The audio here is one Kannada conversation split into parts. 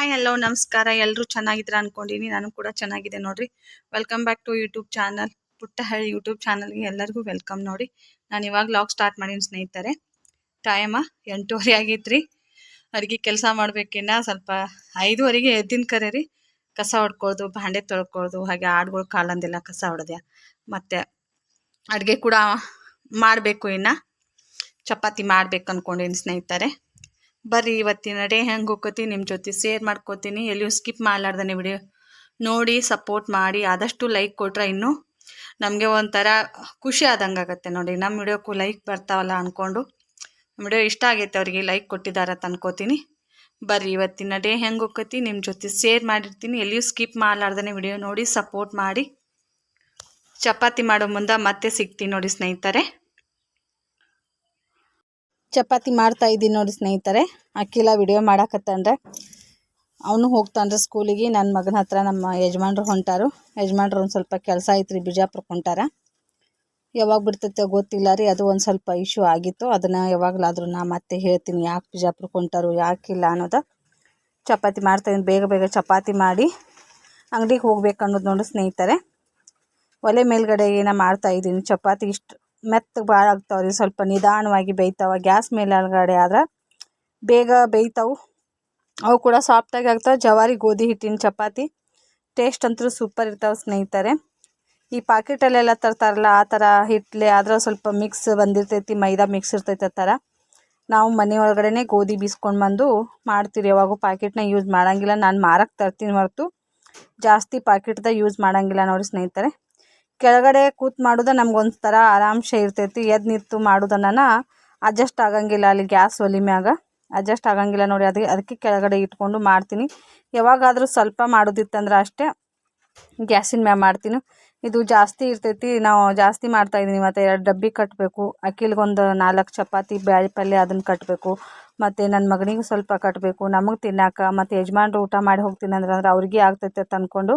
ಹಾಯ್ ಹಲೋ ನಮಸ್ಕಾರ. ಎಲ್ಲರೂ ಚೆನ್ನಾಗಿದ್ದೀರಾ ಅನ್ಕೊಂಡಿನಿ. ನಾನು ಕೂಡ ಚೆನ್ನಾಗಿದೆ ನೋಡ್ರಿ. Welcome back to YouTube channel. Puttahalli YouTube ಚಾನಲ್ಗೆ ಎಲ್ಲರಿಗೂ ವೆಲ್ಕಮ್ ನೋಡಿ. ನಾನು ಇವಾಗ ಲಾಗ್ ಸ್ಟಾರ್ಟ್ ಮಾಡೀನಿ ಸ್ನೇಹಿತರೆ. ಟೈಮ 8:30 ಆಗೈತ್ರಿ. ಅಡುಗೆ ಕೆಲಸ ಮಾಡ್ಬೇಕಿನ್ನ ಸ್ವಲ್ಪ 5:30ಗೆ ಎದ್ದಿನ ಕರೆ ರೀ. ಕಸ ಹೊಡ್ಕೊಳ್ದು, ಭಾಂಡೆ ತೊಳ್ಕೊಳ್ದು, ಹಾಗೆ ಆಡುಗಳು ಕಾಲಂದೆಲ್ಲ ಕಸ ಹೊಡೆದೆ. ಮತ್ತು ಅಡುಗೆ ಕೂಡ ಮಾಡಬೇಕು. ಇನ್ನು ಚಪಾತಿ ಮಾಡ್ಬೇಕು ಅಂದ್ಕೊಂಡೀನಿ ಸ್ನೇಹಿತರೆ. ಬರ್ರಿ ಇವತ್ತಿನ ಡೇ ಹೆಂಗೆ ಹೋಗ್ಕೋತಿ ನಿಮ್ಮ ಜೊತೆ ಶೇರ್ ಮಾಡ್ಕೋತೀನಿ. ಎಲ್ಲಿಯೂ ಸ್ಕಿಪ್ ಮಾಡಲಾರ್ದೇ ವಿಡಿಯೋ ನೋಡಿ ಸಪೋರ್ಟ್ ಮಾಡಿ. ಆದಷ್ಟು ಲೈಕ್ ಕೊಟ್ರೆ ಇನ್ನೂ ನಮಗೆ ಒಂಥರ ಖುಷಿ ಆದಂಗೆ ಆಗುತ್ತೆ ನೋಡಿ. ನಮ್ಮ ವಿಡಿಯೋಕ್ಕೂ ಲೈಕ್ ಬರ್ತಾವಲ್ಲ ಅಂದ್ಕೊಂಡು ವಿಡಿಯೋ ಇಷ್ಟ ಆಗೈತೆ ಅವರಿಗೆ ಲೈಕ್ ಕೊಟ್ಟಿದ್ದಾರೆ ಅಂತ ಅನ್ಕೋತೀನಿ. ಬರ್ರಿ ಇವತ್ತಿನ ಡೇ ಹೆಂಗೆ ಹೋಗ್ಕೋತಿ ನಿಮ್ಮ ಜೊತೆ ಶೇರ್ ಮಾಡಿರ್ತೀನಿ. ಎಲ್ಲಿಯೂ ಸ್ಕಿಪ್ ಮಾಡಲಾರ್ದೇ ವಿಡಿಯೋ ನೋಡಿ ಸಪೋರ್ಟ್ ಮಾಡಿ. ಚಪಾತಿ ಮಾಡೋ ಮುಂದೆ ಮತ್ತೆ ಸಿಗ್ತೀನಿ ನೋಡಿ ಸ್ನೇಹಿತರೆ. ಚಪಾತಿ ಮಾಡ್ತಾ ಇದ್ದೀನಿ ನೋಡಿ ಸ್ನೇಹಿತರೆ. ಅಕ್ಕಿಲ ವಿಡಿಯೋ ಮಾಡಾಕತ್ತಂದ್ರೆ ಅವನು ಹೋಗ್ತಾನ್ರಿ ಸ್ಕೂಲಿಗೆ. ನನ್ನ ಮಗನ ಹತ್ರ ನಮ್ಮ ಯಜಮಾನ್ರು ಹೊಂಟಾರು. ಯಜಮಾನ್ರು ಒಂದು ಸ್ವಲ್ಪ ಕೆಲಸ ಐತ್ರಿ, ಬಿಜಾಪುರಕ್ಕೆ ಹೊಂಟಾರ. ಯಾವಾಗ ಬಿಡ್ತೈತೆ ಗೊತ್ತಿಲ್ಲ ರೀ. ಅದು ಒಂದು ಸ್ವಲ್ಪ ಇಶ್ಯೂ ಆಗಿತ್ತು. ಅದನ್ನು ಯಾವಾಗಲಾದ್ರೂ ನಾ ಮತ್ತೆ ಹೇಳ್ತೀನಿ ಯಾಕೆ ಬಿಜಾಪುರಕ್ಕೆ ಹೊಂಟಾರು ಯಾಕಿಲ್ಲ ಅನ್ನೋದು. ಚಪಾತಿ ಮಾಡ್ತಾಯಿದ್ದೀನಿ. ಬೇಗ ಬೇಗ ಚಪಾತಿ ಮಾಡಿ ಅಂಗಡಿಗೆ ಹೋಗ್ಬೇಕು ಅನ್ನೋದು ನೋಡಿ ಸ್ನೇಹಿತರೆ. ಒಲೆ ಮೇಲ್ಗಡೆ ಏನೋ ಮಾಡ್ತಾಯಿದ್ದೀನಿ. ಚಪಾತಿ ಇಷ್ಟು ಮೆತ್ತಗೆ ಭಾಳ ಆಗ್ತಾವ್ರಿ, ಸ್ವಲ್ಪ ನಿಧಾನವಾಗಿ ಬೇಯ್ತಾವೆ. ಗ್ಯಾಸ್ ಮೇಲ್ಗಡೆ ಆದ್ರೆ ಬೇಗ ಬೇಯ್ತಾವೆ, ಅವು ಕೂಡ ಸಾಫ್ಟಾಗಿ ಆಗ್ತಾವೆ. ಜವಾರಿ ಗೋಧಿ ಹಿಟ್ಟಿನ ಚಪಾತಿ ಟೇಸ್ಟ್ ಅಂತೂ ಸೂಪರ್ ಇರ್ತಾವೆ ಸ್ನೇಹಿತರೆ. ಈ ಪಾಕೆಟಲ್ಲೆಲ್ಲ ತರ್ತಾರಲ್ಲ ಆ ಥರ ಹಿಟ್ಲೆ ಆದ್ರೆ ಸ್ವಲ್ಪ ಮಿಕ್ಸ್ ಬಂದಿರ್ತೈತಿ, ಮೈದಾ ಮಿಕ್ಸ್ ಇರ್ತೈತೆ ಆ ಥರ. ನಾವು ಮನೆ ಒಳಗಡೆ ಗೋಧಿ ಬೀಸ್ಕೊಂಡು ಬಂದು ಮಾಡ್ತೀರಿ. ಯಾವಾಗೂ ಪಾಕೆಟ್ನ ಯೂಸ್ ಮಾಡೋಂಗಿಲ್ಲ. ನಾನು ಮಾರಕ್ಕೆ ತರ್ತೀನಿ ಹೊರತು ಜಾಸ್ತಿ ಪಾಕೆಟ್ದಾಗ ಯೂಸ್ ಮಾಡೋಂಗಿಲ್ಲ ನೋಡಿ ಸ್ನೇಹಿತರೆ. ಕೆಳಗಡೆ ಕೂತ್ ಮಾಡೋದು ನಮ್ಗೊಂಥರ ಆರಾಮ್ಸೆ ಇರ್ತೈತಿ. ಎದ್ದು ನಿಂತು ಮಾಡೋದನ್ನ ಅಡ್ಜಸ್ಟ್ ಆಗಂಗಿಲ್ಲ, ಅಲ್ಲಿ ಗ್ಯಾಸ್ ಒಲೆ ಮ್ಯಾಗ ಅಡ್ಜಸ್ಟ್ ಆಗಂಗಿಲ್ಲ ನೋಡಿ. ಅದಕ್ಕೆ ಕೆಳಗಡೆ ಇಟ್ಕೊಂಡು ಮಾಡ್ತೀನಿ. ಯಾವಾಗಾದರೂ ಸ್ವಲ್ಪ ಮಾಡೋದಿತ್ತಂದ್ರೆ ಅಷ್ಟೇ ಗ್ಯಾಸಿನ ಮ್ಯಾಗ ಮಾಡ್ತೀನಿ. ಇದು ಜಾಸ್ತಿ ಇರ್ತೈತಿ, ನಾವು ಜಾಸ್ತಿ ಮಾಡ್ತಾಯಿದ್ದೀನಿ. ಮತ್ತು 2 ಡಬ್ಬಿ ಕಟ್ಟಬೇಕು. ಅಕ್ಕಿಲ್ಗೊಂದು 4 ಚಪಾತಿ ಬ್ಯಾಳೆ ಪಲ್ಯ ಅದನ್ನು ಕಟ್ಟಬೇಕು. ಮತ್ತು ನನ್ನ ಮಗನಿಗೆ ಸ್ವಲ್ಪ ಕಟ್ಟಬೇಕು, ನಮಗೆ ತಿನ್ನಾಕ. ಮತ್ತು ಯಜಮಾನ್ರು ಊಟ ಮಾಡಿ ಹೋಗ್ತೀನಿ ಅಂದ್ರೆ ಅವ್ರಿಗೆ ಆಗ್ತೈತೆ ಅಂತ ಅಂದ್ಕೊಂಡು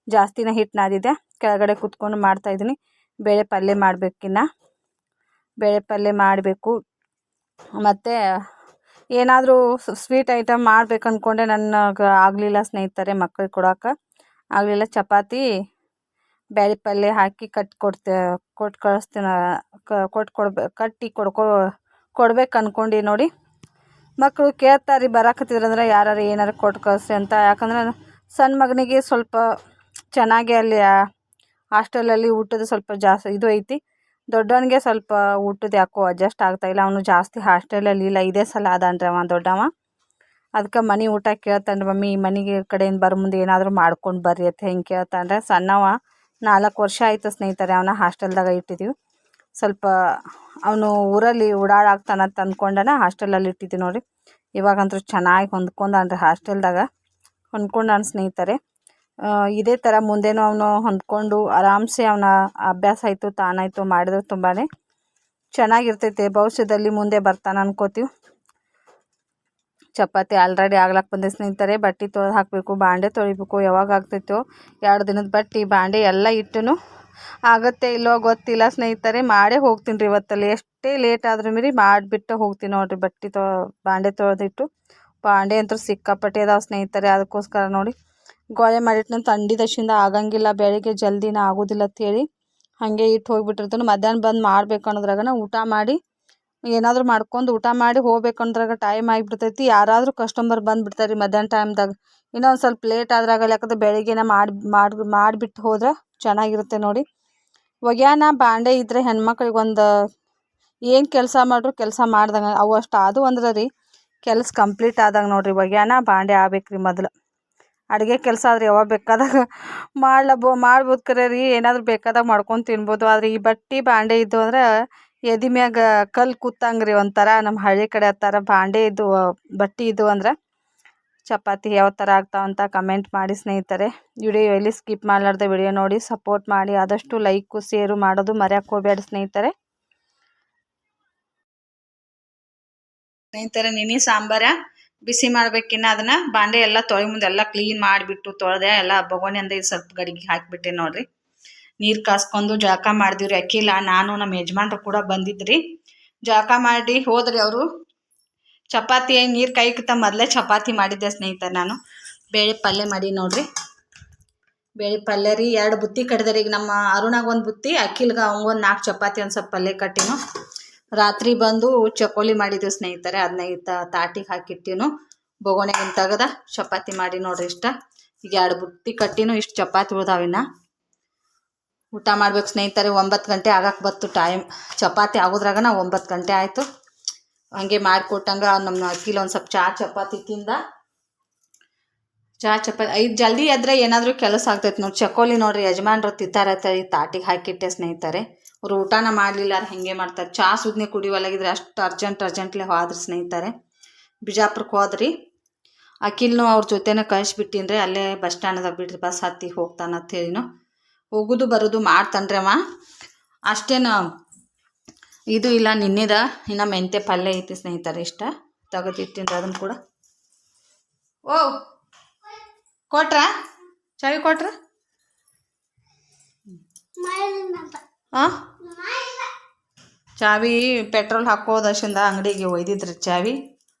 ಜಾಸ್ತಿನೇ ಹಿಟ್ಟು ನಾದಿದೆ. ಕೆಳಗಡೆ ಕೂತ್ಕೊಂಡು ಮಾಡ್ತಾಯಿದ್ದೀನಿ. ಬೇಳೆ ಪಲ್ಯ ಮಾಡಬೇಕಿನ್ನ, ಬೇಳೆ ಪಲ್ಯ ಮಾಡಬೇಕು. ಮತ್ತು ಏನಾದರೂ ಸ್ವೀಟ್ ಐಟಮ್ ಮಾಡ್ಬೇಕು ಅಂದ್ಕೊಂಡೆ, ನನಗೆ ಆಗಲಿಲ್ಲ ಸ್ನೇಹಿತರೆ. ಮಕ್ಕಳಿಗೆ ಕೊಡೋಕೆ ಆಗಲಿಲ್ಲ. ಚಪಾತಿ ಬೇಳೆ ಪಲ್ಯ ಹಾಕಿ ಕೊಟ್ಟು ಕಳಿಸ್ತೀನಿ. ಕಟ್ಟಿ ಕೊಡ್ಬೇಕು ಅಂದ್ಕೊಂಡು ನೋಡಿ. ಮಕ್ಕಳು ಕೇಳ್ತಾರೆ ಬರಾಕತ್ತಿದ್ರಂದ್ರೆ ಯಾರು ಏನಾರು ಕೊಟ್ಟು ಕಳಿಸಿ ಅಂತ. ಯಾಕಂದ್ರೆ ಸಣ್ಣ ಮಗನಿಗೆ ಸ್ವಲ್ಪ ಚೆನ್ನಾಗಿ ಅಲ್ಲಿ ಹಾಸ್ಟೆಲಲ್ಲಿ ಊಟದ ಸ್ವಲ್ಪ ಜಾಸ್ತಿ ಇದು ಐತಿ. ದೊಡ್ಡವನಿಗೆ ಸ್ವಲ್ಪ ಊಟದ ಯಾಕೋ ಅಡ್ಜಸ್ಟ್ ಆಗ್ತಾಯಿಲ್ಲ. ಅವನು ಜಾಸ್ತಿ ಹಾಸ್ಟೆಲಲ್ಲಿ ಇಲ್ಲ, ಇದೇ ಸಲ ಅದಾನ್ರಿ ಅವ ದೊಡ್ಡವ. ಅದಕ್ಕೆ ಮನೆ ಊಟ ಕೇಳ್ತಾನೆ. ಮಮ್ಮಿ ಮನೆಗೆ ಕಡೆಯಿಂದ ಬರೋ ಮುಂದೆ ಏನಾದರೂ ಮಾಡ್ಕೊಂಡು ಬರ್ರಿ ಅಂತ ಹೆಂಗೆ ಕೇಳ್ತಾನೆ. ಸಣ್ಣವ 4 ವರ್ಷ ಆಯಿತು ಸ್ನೇಹಿತರೆ, ಅವನ ಹಾಸ್ಟೆಲ್ದಾಗ ಇಟ್ಟಿದ್ದೀವಿ. ಸ್ವಲ್ಪ ಅವನು ಊರಲ್ಲಿ ಓಡಾಡಾಗ್ತಾನಂತ ಅಂದ್ಕೊಂಡನ ಹಾಸ್ಟೆಲಲ್ಲಿ ಇಟ್ಟಿದ್ದೀವಿ ನೋಡಿ. ಇವಾಗಂತೂ ಚೆನ್ನಾಗಿ ಹೊಂದ್ಕೊಂಡಾನ್ರಿ ಹಾಸ್ಟೆಲ್ದಾಗ, ಹೊಂದ್ಕೊಂಡಾನ ಸ್ನೇಹಿತರೆ. ಇದೇ ಥರ ಮುಂದೇನೂ ಅವನು ಹೊಂದ್ಕೊಂಡು ಆರಾಮ್ಸೆ ಅವನ ಅಭ್ಯಾಸ ಆಯಿತು ತಾನಾಯಿತು ಮಾಡಿದ್ರೆ ತುಂಬಾ ಚೆನ್ನಾಗಿರ್ತೈತೆ. ಭವಿಷ್ಯದಲ್ಲಿ ಮುಂದೆ ಬರ್ತಾನೆ ಅನ್ಕೋತೀವಿ. ಚಪಾತಿ ಆಲ್ರೆಡಿ ಆಗ್ಲಕ್ಕೆ ಬಂದೆ ಸ್ನೇಹಿತರೆ. ಬಟ್ಟೆ ತೊಳೆದು ಹಾಕಬೇಕು, ಬಾಂಡೆ ತೊಳಿಬೇಕು. ಯಾವಾಗ ಆಗ್ತೈತೋ 2 ದಿನದ ಬಟ್ಟೆ ಬಾಂಡೆ ಎಲ್ಲ ಇಟ್ಟು ಆಗುತ್ತೆ ಇಲ್ಲೋ ಗೊತ್ತಿಲ್ಲ ಸ್ನೇಹಿತರೆ. ಮಾಡೇ ಹೋಗ್ತೀನಿ ರೀ ಇವತ್ತಲ್ಲಿ. ಎಷ್ಟೇ ಲೇಟ್ ಆದ್ರೂ ಮಾಡಿಬಿಟ್ಟು ಹೋಗ್ತೀನಿ ನೋಡಿರಿ. ಬಾಂಡೆ ತೊಳೆದಿಟ್ಟು. ಬಾಂಡೆ ಅಂತೂ ಸಿಕ್ಕಾಪಟ್ಟೆ ಅದಾವೆ ಸ್ನೇಹಿತರೆ. ಅದಕ್ಕೋಸ್ಕರ ನೋಡಿ ಗೋಳೆ ಮಾಡಿಟ್ಟು ಥಂಡಿದಶಿಂದ ಆಗಂಗಿಲ್ಲ, ಬೆಳಿಗ್ಗೆ ಜಲ್ದಿನ ಆಗೋದಿಲ್ಲ ಅಂಥೇಳಿ ಹಾಗೆ ಇಟ್ಟು ಹೋಗಿಬಿಟ್ಟಿರ್ತಾನೆ. ಮಧ್ಯಾಹ್ನ ಬಂದು ಮಾಡ್ಬೇಕು ಅನ್ನೋದ್ರಾಗ ಊಟ ಮಾಡಿ ಏನಾದರೂ ಮಾಡ್ಕೊಂಡು ಊಟ ಮಾಡಿ ಹೋಗ್ಬೇಕಂದ್ರಾಗ ಟೈಮ್ ಆಗಿಬಿಡ್ತೈತಿ. ಯಾರಾದರೂ ಕಸ್ಟಮರ್ ಬಂದುಬಿಡ್ತಾರೆ ಮಧ್ಯಾಹ್ನ ಟೈಮ್ದಾಗ. ಇನ್ನೊಂದು ಸ್ವಲ್ಪ ಲೇಟ್ ಆದ್ರಾಗಲ್ಲ, ಯಾಕಂದ್ರೆ ಬೆಳಿಗ್ಗೆನ ಮಾಡಿಬಿಟ್ಟು ಹೋದ್ರೆ ಚೆನ್ನಾಗಿರುತ್ತೆ ನೋಡಿ. ಒಗ್ಯಾನ ಬಾಂಡೆ ಇದ್ದರೆ ಹೆಣ್ಮಕ್ಳಿಗೆ ಒಂದು ಏನು ಕೆಲಸ ಮಾಡ್ರು ಕೆಲಸ ಮಾಡ್ದಂಗೆ ಅವು ಅಷ್ಟು ಅದು ಅಂದ್ರೆ ರೀ ಕೆಲಸ ಕಂಪ್ಲೀಟ್ ಆದಂಗೆ ನೋಡಿರಿ. ಒಗ್ಯಾನ ಬಾಂಡೆ ಆಗ್ಬೇಕ್ರಿ ಮೊದಲು. ಅಡುಗೆ ಕೆಲಸ ಆದ್ರೆ ಯಾವಾಗ ಬೇಕಾದಾಗ ಮಾಡ್ಬೋದು ಕರೆ ರೀ. ಏನಾದರೂ ಬೇಕಾದಾಗ ಮಾಡ್ಕೊಂಡು ತಿನ್ಬೋದು. ಆದರೆ ಈ ಬಟ್ಟೆ ಬಾಂಡೆ ಇದ್ದು ಅಂದ್ರೆ ಎದೆ ಮ್ಯಾಗ ಕಲ್ಲು ಕೂತಂಗೆ ರೀ ಒಂಥರ. ನಮ್ಮ ಹಳ್ಳಿ ಕಡೆ ಆ ಥರ ಬಾಂಡೆ ಇದ್ದು ಬಟ್ಟೆ ಇದ್ದು ಅಂದ್ರೆ ಚಪಾತಿ ಯಾವ ಥರ ಆಗ್ತಾವಂತ ಕಮೆಂಟ್ ಮಾಡಿ ಸ್ನೇಹಿತರೆ. ವಿಡಿಯೋ ಎಲ್ಲಿ ಸ್ಕಿಪ್ ಮಾಡಲಾರ್ದೆ ವಿಡಿಯೋ ನೋಡಿ ಸಪೋರ್ಟ್ ಮಾಡಿ. ಆದಷ್ಟು ಲೈಕು ಶೇರು ಮಾಡೋದು ಮರೆಯೋಕೆ ಹೋಗಬೇಡಿ ಸ್ನೇಹಿತರೆ. ನೆನೆ ಸಾಂಬಾರ ಬಿಸಿ ಮಾಡ್ಬೇಕಿನ್ನ ಅದನ್ನ ಬಾಂಡೆ ಎಲ್ಲ ತೊಳೆ ಮುಂದೆ ಎಲ್ಲ ಕ್ಲೀನ್ ಮಾಡಿಬಿಟ್ಟು ತೊಳೆದೆ ಎಲ್ಲ ಬೊಗೋಣಿ ಅಂದ ಸ್ವಲ್ಪ ಗಡಿಗೆ ಹಾಕಿಬಿಟ್ಟೆ ನೋಡ್ರಿ. ನೀರು ಕಾಸ್ಕೊಂಡು ಜಳಕ ಮಾಡಿದಿವ್ರಿ. ಅಕ್ಕಿಲ್ಲ ನಾನು ನಮ್ಮ ಯಜಮಾನ್ರು ಕೂಡ ಬಂದಿದ್ರಿ. ಜಳಕ ಮಾಡಿ ಹೋದ್ರಿ ಅವರು. ಚಪಾತಿ ನೀರು ಕಾಯ್ಕಿಂತ ಮೊದಲೇ ಚಪಾತಿ ಮಾಡಿದ್ದೆ ಸ್ನೇಹಿತರೆ. ನಾನು ಬೇಳೆ ಪಲ್ಯ ಮಾಡಿ ನೋಡ್ರಿ. ಬೇಳೆ ಪಲ್ಯ ರೀ 2 ಬುತ್ತಿ ಕಟ್ಟಿದೆ. ಈಗ ನಮ್ಮ ಅರುಣಾಗ 1 ಬುತ್ತಿ, ಅಖಿಲ್ಗೆ ಅವಂಗೊಂದು 4 ಚಪಾತಿ ಒಂದು ಸ್ವಲ್ಪ ಪಲ್ಯ ಕಟ್ಟಿನು. ರಾತ್ರಿ ಬಂದು ಚಕೋಲಿ ಮಾಡಿದ್ದೀವಿ ಸ್ನೇಹಿತರೆ. ಅದನ್ನ ತಾಟಿಗೆ ಹಾಕಿಟ್ಟಿನು. ಬೊಗೋಣೆಗಿನ ತೆಗೆದ ಚಪಾತಿ ಮಾಡಿ ನೋಡ್ರಿ ಇಷ್ಟ. ಈಗ 2 ಬುತ್ತಿ ಕಟ್ಟಿನು. ಇಷ್ಟು ಚಪಾತಿ ಉಳ್ದಾವಿನ್ನ. ಊಟ ಮಾಡ್ಬೇಕು ಸ್ನೇಹಿತರೆ. 9 ಗಂಟೆ ಆಗಕ್ಕೆ ಬತ್ತು ಟೈಮ್. ಚಪಾತಿ ಆಗೋದ್ರಾಗ 9 ಗಂಟೆ ಆಯಿತು. ಹಂಗೆ ಮಾಡಿಕೊಟ್ಟಂಗೆ ನಮ್ಮ ಅಕ್ಕಿಲಿ ಒಂದು ಸ್ವಲ್ಪ ಚಪಾತಿ ತಿಂದ. ಚಪಾತಿ 5 ಜಲ್ದಿ ಎದ್ರೆ ಏನಾದರೂ ಕೆಲಸ ಆಗ್ತೈತೆ ನೋಡಿ. ಚಕೋಲಿ ನೋಡ್ರಿ ಯಜಮಾನ್ರು ತಿಂತಾರತ್ತೆ. ಈ ತಾಟಿಗೆ ಹಾಕಿಟ್ಟೆ ಸ್ನೇಹಿತರೆ. ಅವ್ರು ಊಟನ ಮಾಡಲಿಲ್ಲ ಹೆಂಗೆ ಮಾಡ್ತಾರೆ. ಸುದ್ನೆ ಕುಡಿವಲ್ಲಾಗಿದ್ರೆ ಅಷ್ಟು ಅರ್ಜೆಂಟ್ಲೆ ಹೋದ್ರಿ ಸ್ನೇಹಿತರೆ. ಬಿಜಾಪುರಕ್ಕೆ ಹೋದ್ರಿ. ಅಖಿಲ್ನು ಅವ್ರ ಜೊತೆನೇ ಕಳಿಸ್ಬಿಟ್ಟಿನ್ರಿ. ಅಲ್ಲೇ ಬಸ್ ಸ್ಟ್ಯಾಂಡ್ದಾಗ ಬಿಡ್ರಿ, ಬಸ್ ಹತ್ತಿ ಹೋಗ್ತಾನಂತ ಹೇಳಿನು. ಹೋಗೋದು ಬರೋದು ಮಾಡ್ತಾನ್ರಿ ಅವ. ಅಷ್ಟೇನು ಇದು ಇಲ್ಲ. ನಿನ್ನೆದ ಇನ್ನು ಮೆಂತ್ಯ ಪಲ್ಯ ಐತಿ ಸ್ನೇಹಿತರೆ. ಇಷ್ಟ ತೆಗೆದಿಟ್ಟಿನ್ರಿ ಅದನ್ನು ಕೂಡ. ಓ ಕೊಟ್ರ ಚಾವಿ ಕೊಟ್ರ? ಹಾಂ, ಚಾವಿ ಪೆಟ್ರೋಲ್ ಹಾಕೋದಶಿಂದ ಅಂಗಡಿಗೆ ಒಯ್ದಿದ್ರಿ ಚಾವಿ.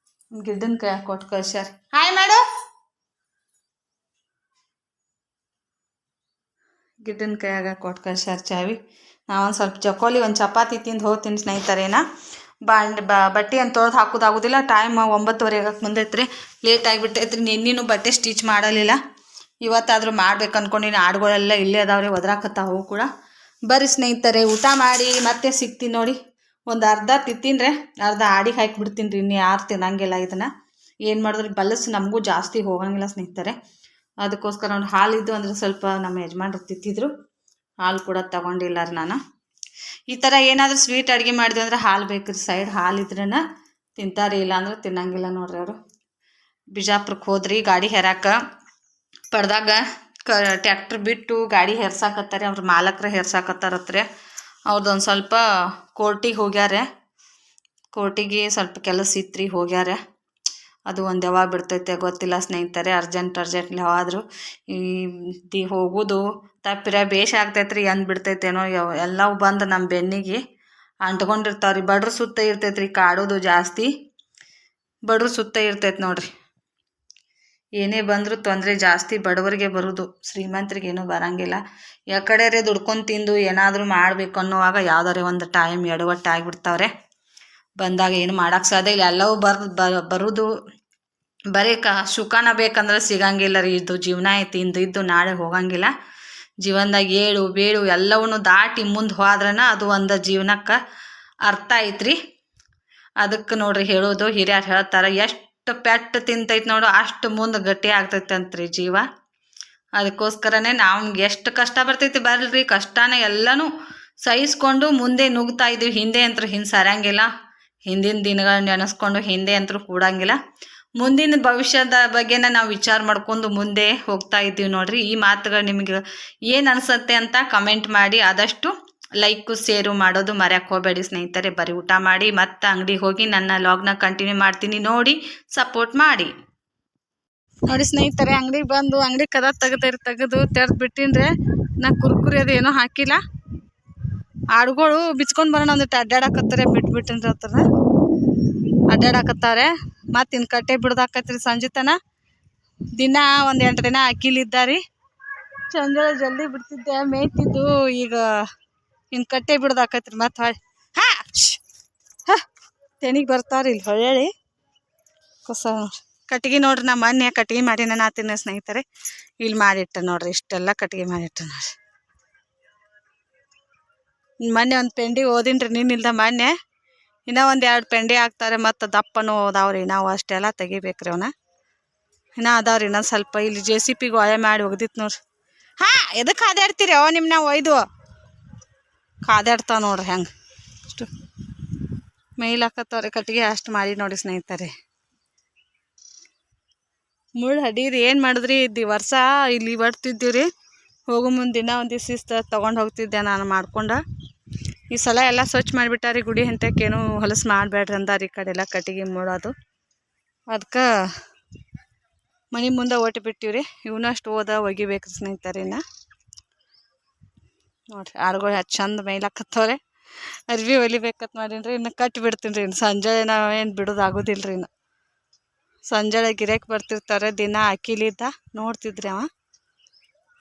ಗಿಡ್ಡನ ಕೈ ಕೊಟ್ಟು ಕಳ್ಸ್ಯಾರ. ಹಾಯ್ ಮಾಡು. ಗಿಡ್ಡನ ಕೈಯಾಗ ಕೊಟ್ಟು ಕಳ್ಸ್ಯಾರ ಚಾವಿ. ನಾವೊಂದು ಸ್ವಲ್ಪ ಚಕೋಲಿ ಒಂದು ಚಪಾತಿ ತಿಂದು ಹೋಗ್ತೀನಿ ಸ್ನೇಹಿತರೇನ. ಬಟ್ಟೆ ಅಂತ ತೊಳೆದು ಹಾಕೋದಾಗೋದಿಲ್ಲ. ಟೈಮ್ 9:30 ಆಗಕ್ಕೆ ಮುಂದೈತ್ರಿ. ಲೇಟ್ ಆಗಿಬಿಟ್ಟೈತ್ರಿ. ನಿನ್ನೆನೂ ಬಟ್ಟೆ ಸ್ಟಿಚ್ ಮಾಡಲಿಲ್ಲ. ಇವತ್ತಾದರೂ ಮಾಡ್ಬೇಕು ಅನ್ಕೊಂಡಿನಿ. ಆಡುಗಳೆಲ್ಲ ಇಲ್ಲೇ ಅದಾವ್ರಿ, ಒದ್ರಾಕತ್ತಾವು ಕೂಡ. ಬರ್ರಿ ಸ್ನೇಹಿತರೆ, ಊಟ ಮಾಡಿ ಮತ್ತೆ ಸಿಗ್ತೀನಿ ನೋಡಿ. ಒಂದು ಅರ್ಧ ತಿಂತೀನ್ರೆ, ಅರ್ಧ ಆಡಿಗೆ ಹಾಕಿಬಿಡ್ತೀನಿ ರೀ. ಇನ್ನು ಯಾರು ತಿನ್ನಂಗಿಲ್ಲ ಇದನ್ನು. ಏನು ಮಾಡಿದ್ರಿ ಬಲಸು ನಮಗೂ ಜಾಸ್ತಿ ಹೋಗಂಗಿಲ್ಲ ಸ್ನೇಹಿತರೆ. ಅದಕ್ಕೋಸ್ಕರ ಒಂದು ಹಾಲಿದ್ದು ಅಂದರೆ ಸ್ವಲ್ಪ ನಮ್ಮ ಯಜಮಾನ್ರು ತಿಂತಿದ್ರು. ಹಾಲು ಕೂಡ ತಗೊಂಡಿಲ್ಲ ರೀ ನಾನು. ಈ ಥರ ಏನಾದರೂ ಸ್ವೀಟ್ ಅಡುಗೆ ಮಾಡಿದ್ವಿ ಅಂದ್ರೆ ಹಾಲು ಬೇಕ್ರಿ. ಸೈಡ್ ಹಾಲಿದ್ರೇ ತಿಂತಾರೆ, ಇಲ್ಲ ಅಂದ್ರೆ ತಿನ್ನಂಗಿಲ್ಲ ನೋಡ್ರಿ ಅವರು. ಬಿಜಾಪುರಕ್ಕೆ ಹೋದ್ರಿ ಗಾಡಿ ಹೆರಾಕ. ಪಡ್ದಾಗ ಟ್ಯಾಕ್ಟ್ರ್ ಬಿಟ್ಟು ಗಾಡಿ ಹೆರ್ಸಾಕತ್ತಾರೆ. ಅವ್ರ ಮಾಲಕರು ಹೆರ್ಸಾಕತ್ತಾರತ್ರಿ. ಅವ್ರದ್ದೊಂದು ಸ್ವಲ್ಪ ಕೋರ್ಟಿಗೆ ಹೋಗ್ಯಾರೆ. ಕೋರ್ಟಿಗೆ ಸ್ವಲ್ಪ ಕೆಲಸ ಇತ್ರಿ, ಹೋಗ್ಯಾರೆ. ಅದು ಒಂದು ಯಾವಾಗ ಬಿಡ್ತೈತೆ ಗೊತ್ತಿಲ್ಲ ಸ್ನೇಹಿತರೆ. ಅರ್ಜೆಂಟ್ಲಿ ಹೋದ್ರು. ಈ ಹೋಗೋದು ತಪ್ಪಿರ ಬೇಷ ಆಗ್ತೈತ್ರಿ. ಎಂದು ಬಿಡ್ತೈತೇನೋ. ಎಲ್ಲವೂ ಬಂದು ನಮ್ಮ ಬೆನ್ನಿಗೆ ಅಂಟ್ಕೊಂಡಿರ್ತಾವ್ರಿ. ಬಡ್ರ ಸುತ್ತ ಇರ್ತೈತ್ರಿ ಕಾಡೋದು ಜಾಸ್ತಿ. ಬಡ್ರ ಸುತ್ತ ಇರ್ತೈತೆ ನೋಡ್ರಿ. ಏನೇ ಬಂದರೂ ತೊಂದರೆ ಜಾಸ್ತಿ ಬಡವರಿಗೆ ಬರೋದು, ಶ್ರೀಮಂತರಿಗೆ ಏನೂ ಬರೋಂಗಿಲ್ಲ. ಯಾಕಡೆ ದುಡ್ಕೊಂಡು ತಿಂದು ಏನಾದರೂ ಮಾಡಬೇಕು ಅನ್ನೋವಾಗ ಯಾವುದಾರೆ ಒಂದು ಟೈಮ್ ಎಡವಟ್ಟಾಗಿಬಿಡ್ತಾವ್ರೆ. ಬಂದಾಗ ಏನು ಮಾಡೋಕ್ಕೆ ಸಾಧ್ಯ ಇಲ್ಲ. ಎಲ್ಲವೂ ಬರೋದು ಬರೀ ಸುಖನ ಬೇಕಂದ್ರೆ ಸಿಗಂಗಿಲ್ಲ ರೀ. ಇದು ಜೀವನ ಐತಿ, ಇದ್ದು ನಾಳೆ ಹೋಗಂಗಿಲ್ಲ. ಜೀವನದಾಗ ಏಳು ಬೇಳು ಎಲ್ಲವನ್ನೂ ದಾಟಿ ಮುಂದೆ ಹೋದ್ರನ ಅದು ಒಂದು ಜೀವನಕ್ಕೆ ಅರ್ಥ ಐತ್ರಿ. ಅದಕ್ಕೆ ನೋಡ್ರಿ ಹೇಳೋದು, ಹಿರಿಯರು ಹೇಳ್ತಾರೆ, ಎಷ್ಟು ಪೆಟ್ಟು ತಿಂತೈತೆ ನೋಡು ಅಷ್ಟು ಮುಂದೆ ಗಟ್ಟಿ ಆಗ್ತೈತೆ ಅಂತ್ರಿ ಜೀವ. ಅದಕ್ಕೋಸ್ಕರನೇ ನಮ್ಗೆ ಎಷ್ಟು ಕಷ್ಟ ಬರ್ತೈತಿ ಬರಲ್ರಿ. ಕಷ್ಟನೇ ಎಲ್ಲನೂ ಸಹಿಸ್ಕೊಂಡು ಮುಂದೆ ನುಗ್ತಾ ಇದ್ದೀವಿ. ಹಿಂದೆ ಅಂತೂ ಸರಿಯಂಗಿಲ್ಲ. ಹಿಂದಿನ ದಿನಗಳನ್ನ ನೆನೆಸ್ಕೊಂಡು ಹಿಂದೆ ಅಂತೂ ಕೂಡಂಗಿಲ್ಲ. ಮುಂದಿನ ಭವಿಷ್ಯದ ಬಗ್ಗೆನ ನಾವು ವಿಚಾರ ಮಾಡ್ಕೊಂಡು ಮುಂದೆ ಹೋಗ್ತಾ ಇದ್ದೀವಿ ನೋಡ್ರಿ. ಈ ಮಾತುಗಳು ನಿಮಗೆ ಏನು ಅನಿಸುತ್ತೆ ಅಂತ ಕಮೆಂಟ್ ಮಾಡಿ. ಆದಷ್ಟು ಲೈಕು ಶೇರು ಮಾಡೋದು ಮರ್ಯಾಕೆ ಹೋಗಬೇಡಿ ಸ್ನೇಹಿತರೆ. ಬರೀ ಊಟ ಮಾಡಿ ಮತ್ತೆ ಅಂಗಡಿಗೆ ಹೋಗಿ ನನ್ನ ಲಾಗ್ನ ಕಂಟಿನ್ಯೂ ಮಾಡ್ತೀನಿ. ನೋಡಿ ಸಪೋರ್ಟ್ ಮಾಡಿ. ನೋಡಿ ಸ್ನೇಹಿತರೆ, ಅಂಗಡಿಗೆ ಬಂದು ಅಂಗಡಿ ಕದ ತೆಗೆದು ಬಿಟ್ಟಿನ್ರೆ. ನಾ ಕುರ್ಕುರಿ ಅದು ಏನೋ ಹಾಕಿಲ್ಲ. ಆಡುಗಳು ಬಿಚ್ಕೊಂಡು ಬರೋಣ ಅಂದಿಟ್ಟು ಅಡ್ಡಾಡಕತ್ತಾರೆ. ಬಿಟ್ಬಿಟ್ಟಿನ್ರಿ ಹತ್ರ ಅಡ್ಡಾಡಕತ್ತಾರೆ. ಮತ್ತು ಇನ್ನು ಕಟ್ಟೆ ಬಿಡ್ದಾಕತ್ರಿ ಸಂಜೆ ತನ. ದಿನ ಒಂದು 8 ದಿನ ಅಕ್ಕಿಲಿದ್ದಾರಿ. ಚಂದ್ರ ಜಲ್ದಿ ಬಿಡ್ತಿದ್ದೆ ಮೇಯ್ತಿದ್ದು. ಈಗ ಇನ್ನು ಕಟ್ಟೆ ಬಿಡ್ದಾಕತ್ರಿ ಮತ್ತು ಹೊಳ್ಳಿ. ತೆನಿಗೆ ಬರ್ತಾವ್ರಿ ಇಲ್ಲಿ ಹೊಳ್ಳಿ ಹೊಸ ಕಟ್ಗೆ ನೋಡ್ರಿ. ನಾ ಮೊನ್ನೆ ಕಟ್ಗೆ ಮಾಡಿ ನಾನು ಆತೀನಿ ಸ್ನೇಹಿತರೆ. ಇಲ್ಲಿ ಮಾಡಿಟ್ಟ ನೋಡ್ರಿ. ಇಷ್ಟೆಲ್ಲ ಕಟ್ಗೆ ಮಾಡಿಟ್ಟ ನೋಡ್ರಿ. ಮೊನ್ನೆ ಒಂದು ಪೆಂಡಿ ಓದಿನ್ರಿ ನೀನಿಲ್ದ ಮೊನ್ನೆ. ಇನ್ನೂ ಒಂದು 2 ಪೆಂಡಿ ಹಾಕ್ತಾರೆ. ಮತ್ತು ದಪ್ಪನೂ ಅದಾವ್ರಿ. ನಾವು ಅಷ್ಟೆಲ್ಲ ತೆಗಿಬೇಕ್ರಿ ಅವನ್ನ. ಇನ್ನೂ ಅದಾವ್ರಿ. ಇನ್ನೊಂದು ಸ್ವಲ್ಪ ಇಲ್ಲಿ JCP ಒಳೆ ಮಾಡಿ ಒಗ್ದಿತ್ತು ನೋಡ್ರಿ. ಎದಕ್ಕೆ ಕಾದಾಡ್ತೀರಿ ನಿಮ್ಮನ್ನ ಒಯ್ದು ಕಾದಾಡ್ತಾವ ನೋಡ್ರಿ. ಹೆಂಗೆ ಅಷ್ಟು ಮೇಯ್ಲ್ ಹಾಕತ್ತವ್ರಿ ಕಟ್ಟಿಗೆ. ಅಷ್ಟು ಮಾಡಿ ನೋಡಿ ಸ್ನೇಹಿತರೆ. ಮುಳ್ಳು ಹಡೀರಿ ಏನು ಮಾಡಿದ್ರಿ. ವರ್ಷ ಇಲ್ಲಿ ಬರ್ತಿದ್ದೀವಿ. ಹೋಗೋ ಮುಂದೆ ದಿನ ಒಂದು ದಿವಸ ತೊಗೊಂಡು ಹೋಗ್ತಿದ್ದೆ ನಾನು ಮಾಡ್ಕೊಂಡು. ಈ ಸಲ ಎಲ್ಲ ಸ್ವಚ್ಛ ಮಾಡಿಬಿಟ್ಟಾರಿ ಗುಡಿ. ಅಂತಕ್ಕೇನು ಹೊಲಸು ಮಾಡಬೇಡ್ರಿ ಅಂದಾರ. ಈ ಕಡೆ ಎಲ್ಲ ಕಟ್ಟಿಗೆ ಮೂಡೋದು. ಅದಕ್ಕೆ ಮನೆ ಮುಂದೆ ಒಟ್ಟು ಬಿಟ್ಟಿವ್ರಿ. ಇವನಷ್ಟು ಒಗಿಬೇಕು ಸ್ನೇಹಿತರೆ. ಇನ್ನು ನೋಡ್ರಿ ಆಡುಗಳು ಹೆಚ್ಚು ಚಂದ ಮೇಯ್ಲಾಕತ್ತವ್ರೆ. ಅರ್ವಿ ಹೊಲಿಬೇಕತ್ ಮಾಡೀನಿ ರೀ. ಇನ್ನು ಕಟ್ಟಿ ಬಿಡ್ತೀನಿ ರೀ. ಇನ್ನು ಸಂಜೆ ನಾವೇನು ಬಿಡೋದು ಆಗೋದಿಲ್ಲ ರೀ. ಇನ್ನು ಸಂಜೆ ಗಿರಾಕಿ ಬರ್ತಿರ್ತಾರೆ ದಿನ ಅಕ್ಕಿಲಿದ್ದ ನೋಡ್ತಿದ್ರಿ ಅವ.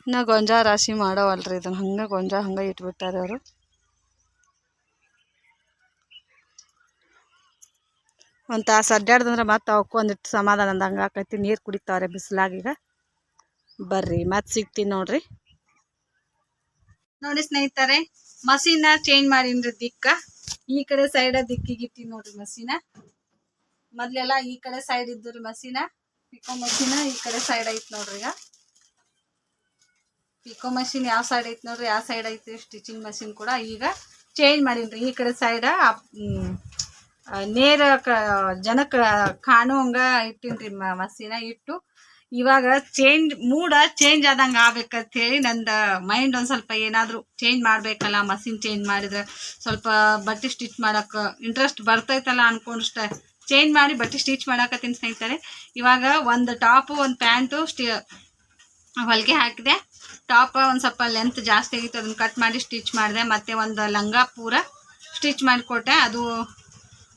ಇನ್ನು ಗೊಂಜಾಳ ರಾಶಿ ಮಾಡವಲ್ರಿ ಇದನ್ನ ಹಂಗೆ ಗೊಂಜಾಳ ಹಂಗೆ ಇಟ್ಬಿಟ್ಟಾರೆ ಅವರು. ಒಂದು ತಾಸು ಅಡ್ಡಾಡ್ದಂದ್ರೆ ಮತ್ತೆ ಅವಕ್ಕೂ ಒಂದಿಟ್ಟು ಸಮಾಧಾನ ಅಂದಂಗೆ ಆಕೈತಿ. ನೀರು ಕುಡಿತಾವ್ರೆ ಬಿಸಿಲಾಗೀಗ. ಬರ್ರಿ ಮತ್ತೆ ಸಿಗ್ತೀನಿ ನೋಡ್ರಿ. ನೋಡಿ ಸ್ನೇಹಿತರೆ, ಮಸೀನ ಚೇಂಜ್ ಮಾಡೀನ್ರಿ ದಿಕ್ಕ. ಈ ಕಡೆ ಸೈಡ್ ದಿಕ್ಕಿಗಿಟ್ಟಿ ನೋಡ್ರಿ ಮಸೀನ. ಮೊದ್ಲೆಲ್ಲ ಈ ಕಡೆ ಸೈಡ್ ಇದ್ದು ರೀ ಮಸೀನ, ಪಿಕೋ ಮಷೀನ್ ಈ ಕಡೆ ಸೈಡ್ ಐತ್ ನೋಡ್ರಿ. ಈಗ ಪಿಕೋ ಮಷೀನ್ ಯಾವ ಸೈಡ್ ಐತ್ ನೋಡ್ರಿ, ಯಾವ ಸೈಡ್ ಐತಿ ಸ್ಟಿಚಿಂಗ್ ಮಷೀನ್ ಕೂಡ ಈಗ ಚೇಂಜ್ ಮಾಡೀನ್ರಿ. ಈ ಕಡೆ ಸೈಡ ನೇರ ಜನಕ್ಕೆ ಕಾಣುವಂಗ ಇಟ್ಟಿನ್ರಿ ಮಸೀನ ಇಟ್ಟು. ಇವಾಗ ಮೂಡ ಚೇಂಜ್ ಆದಂಗೆ ಆಗ್ಬೇಕಂತ ಹೇಳಿ ನಂದು ಮೈಂಡ್ ಒಂದು ಸ್ವಲ್ಪ ಏನಾದರೂ ಚೇಂಜ್ ಮಾಡಬೇಕಲ್ಲ, ಮಷಿನ್ ಚೇಂಜ್ ಮಾಡಿದ್ರೆ ಸ್ವಲ್ಪ ಬಟ್ಟೆ ಸ್ಟಿಚ್ ಮಾಡೋಕೆ ಇಂಟ್ರೆಸ್ಟ್ ಬರ್ತೈತಲ್ಲ ಅಂದ್ಕೊಂಡು ಚೇಂಜ್ ಮಾಡಿ ಬಟ್ಟೆ ಸ್ಟಿಚ್ ಮಾಡಾಕತ್ತೀನಿ ಸ್ನೇಹಿತರೆ. ಇವಾಗ ಒಂದು ಟಾಪು ಒಂದು ಪ್ಯಾಂಟು ಹೊಲಿಗೆ ಹಾಕಿದೆ. ಟಾಪ್ ಒಂದು ಸ್ವಲ್ಪ ಲೆಂತ್ ಜಾಸ್ತಿ ಆಗಿತ್ತು, ಅದನ್ನು ಕಟ್ ಮಾಡಿ ಸ್ಟಿಚ್ ಮಾಡಿದೆ. ಮತ್ತು ಒಂದು ಲಂಗ ಪೂರ ಸ್ಟಿಚ್ ಮಾಡಿಕೊಟ್ಟೆ.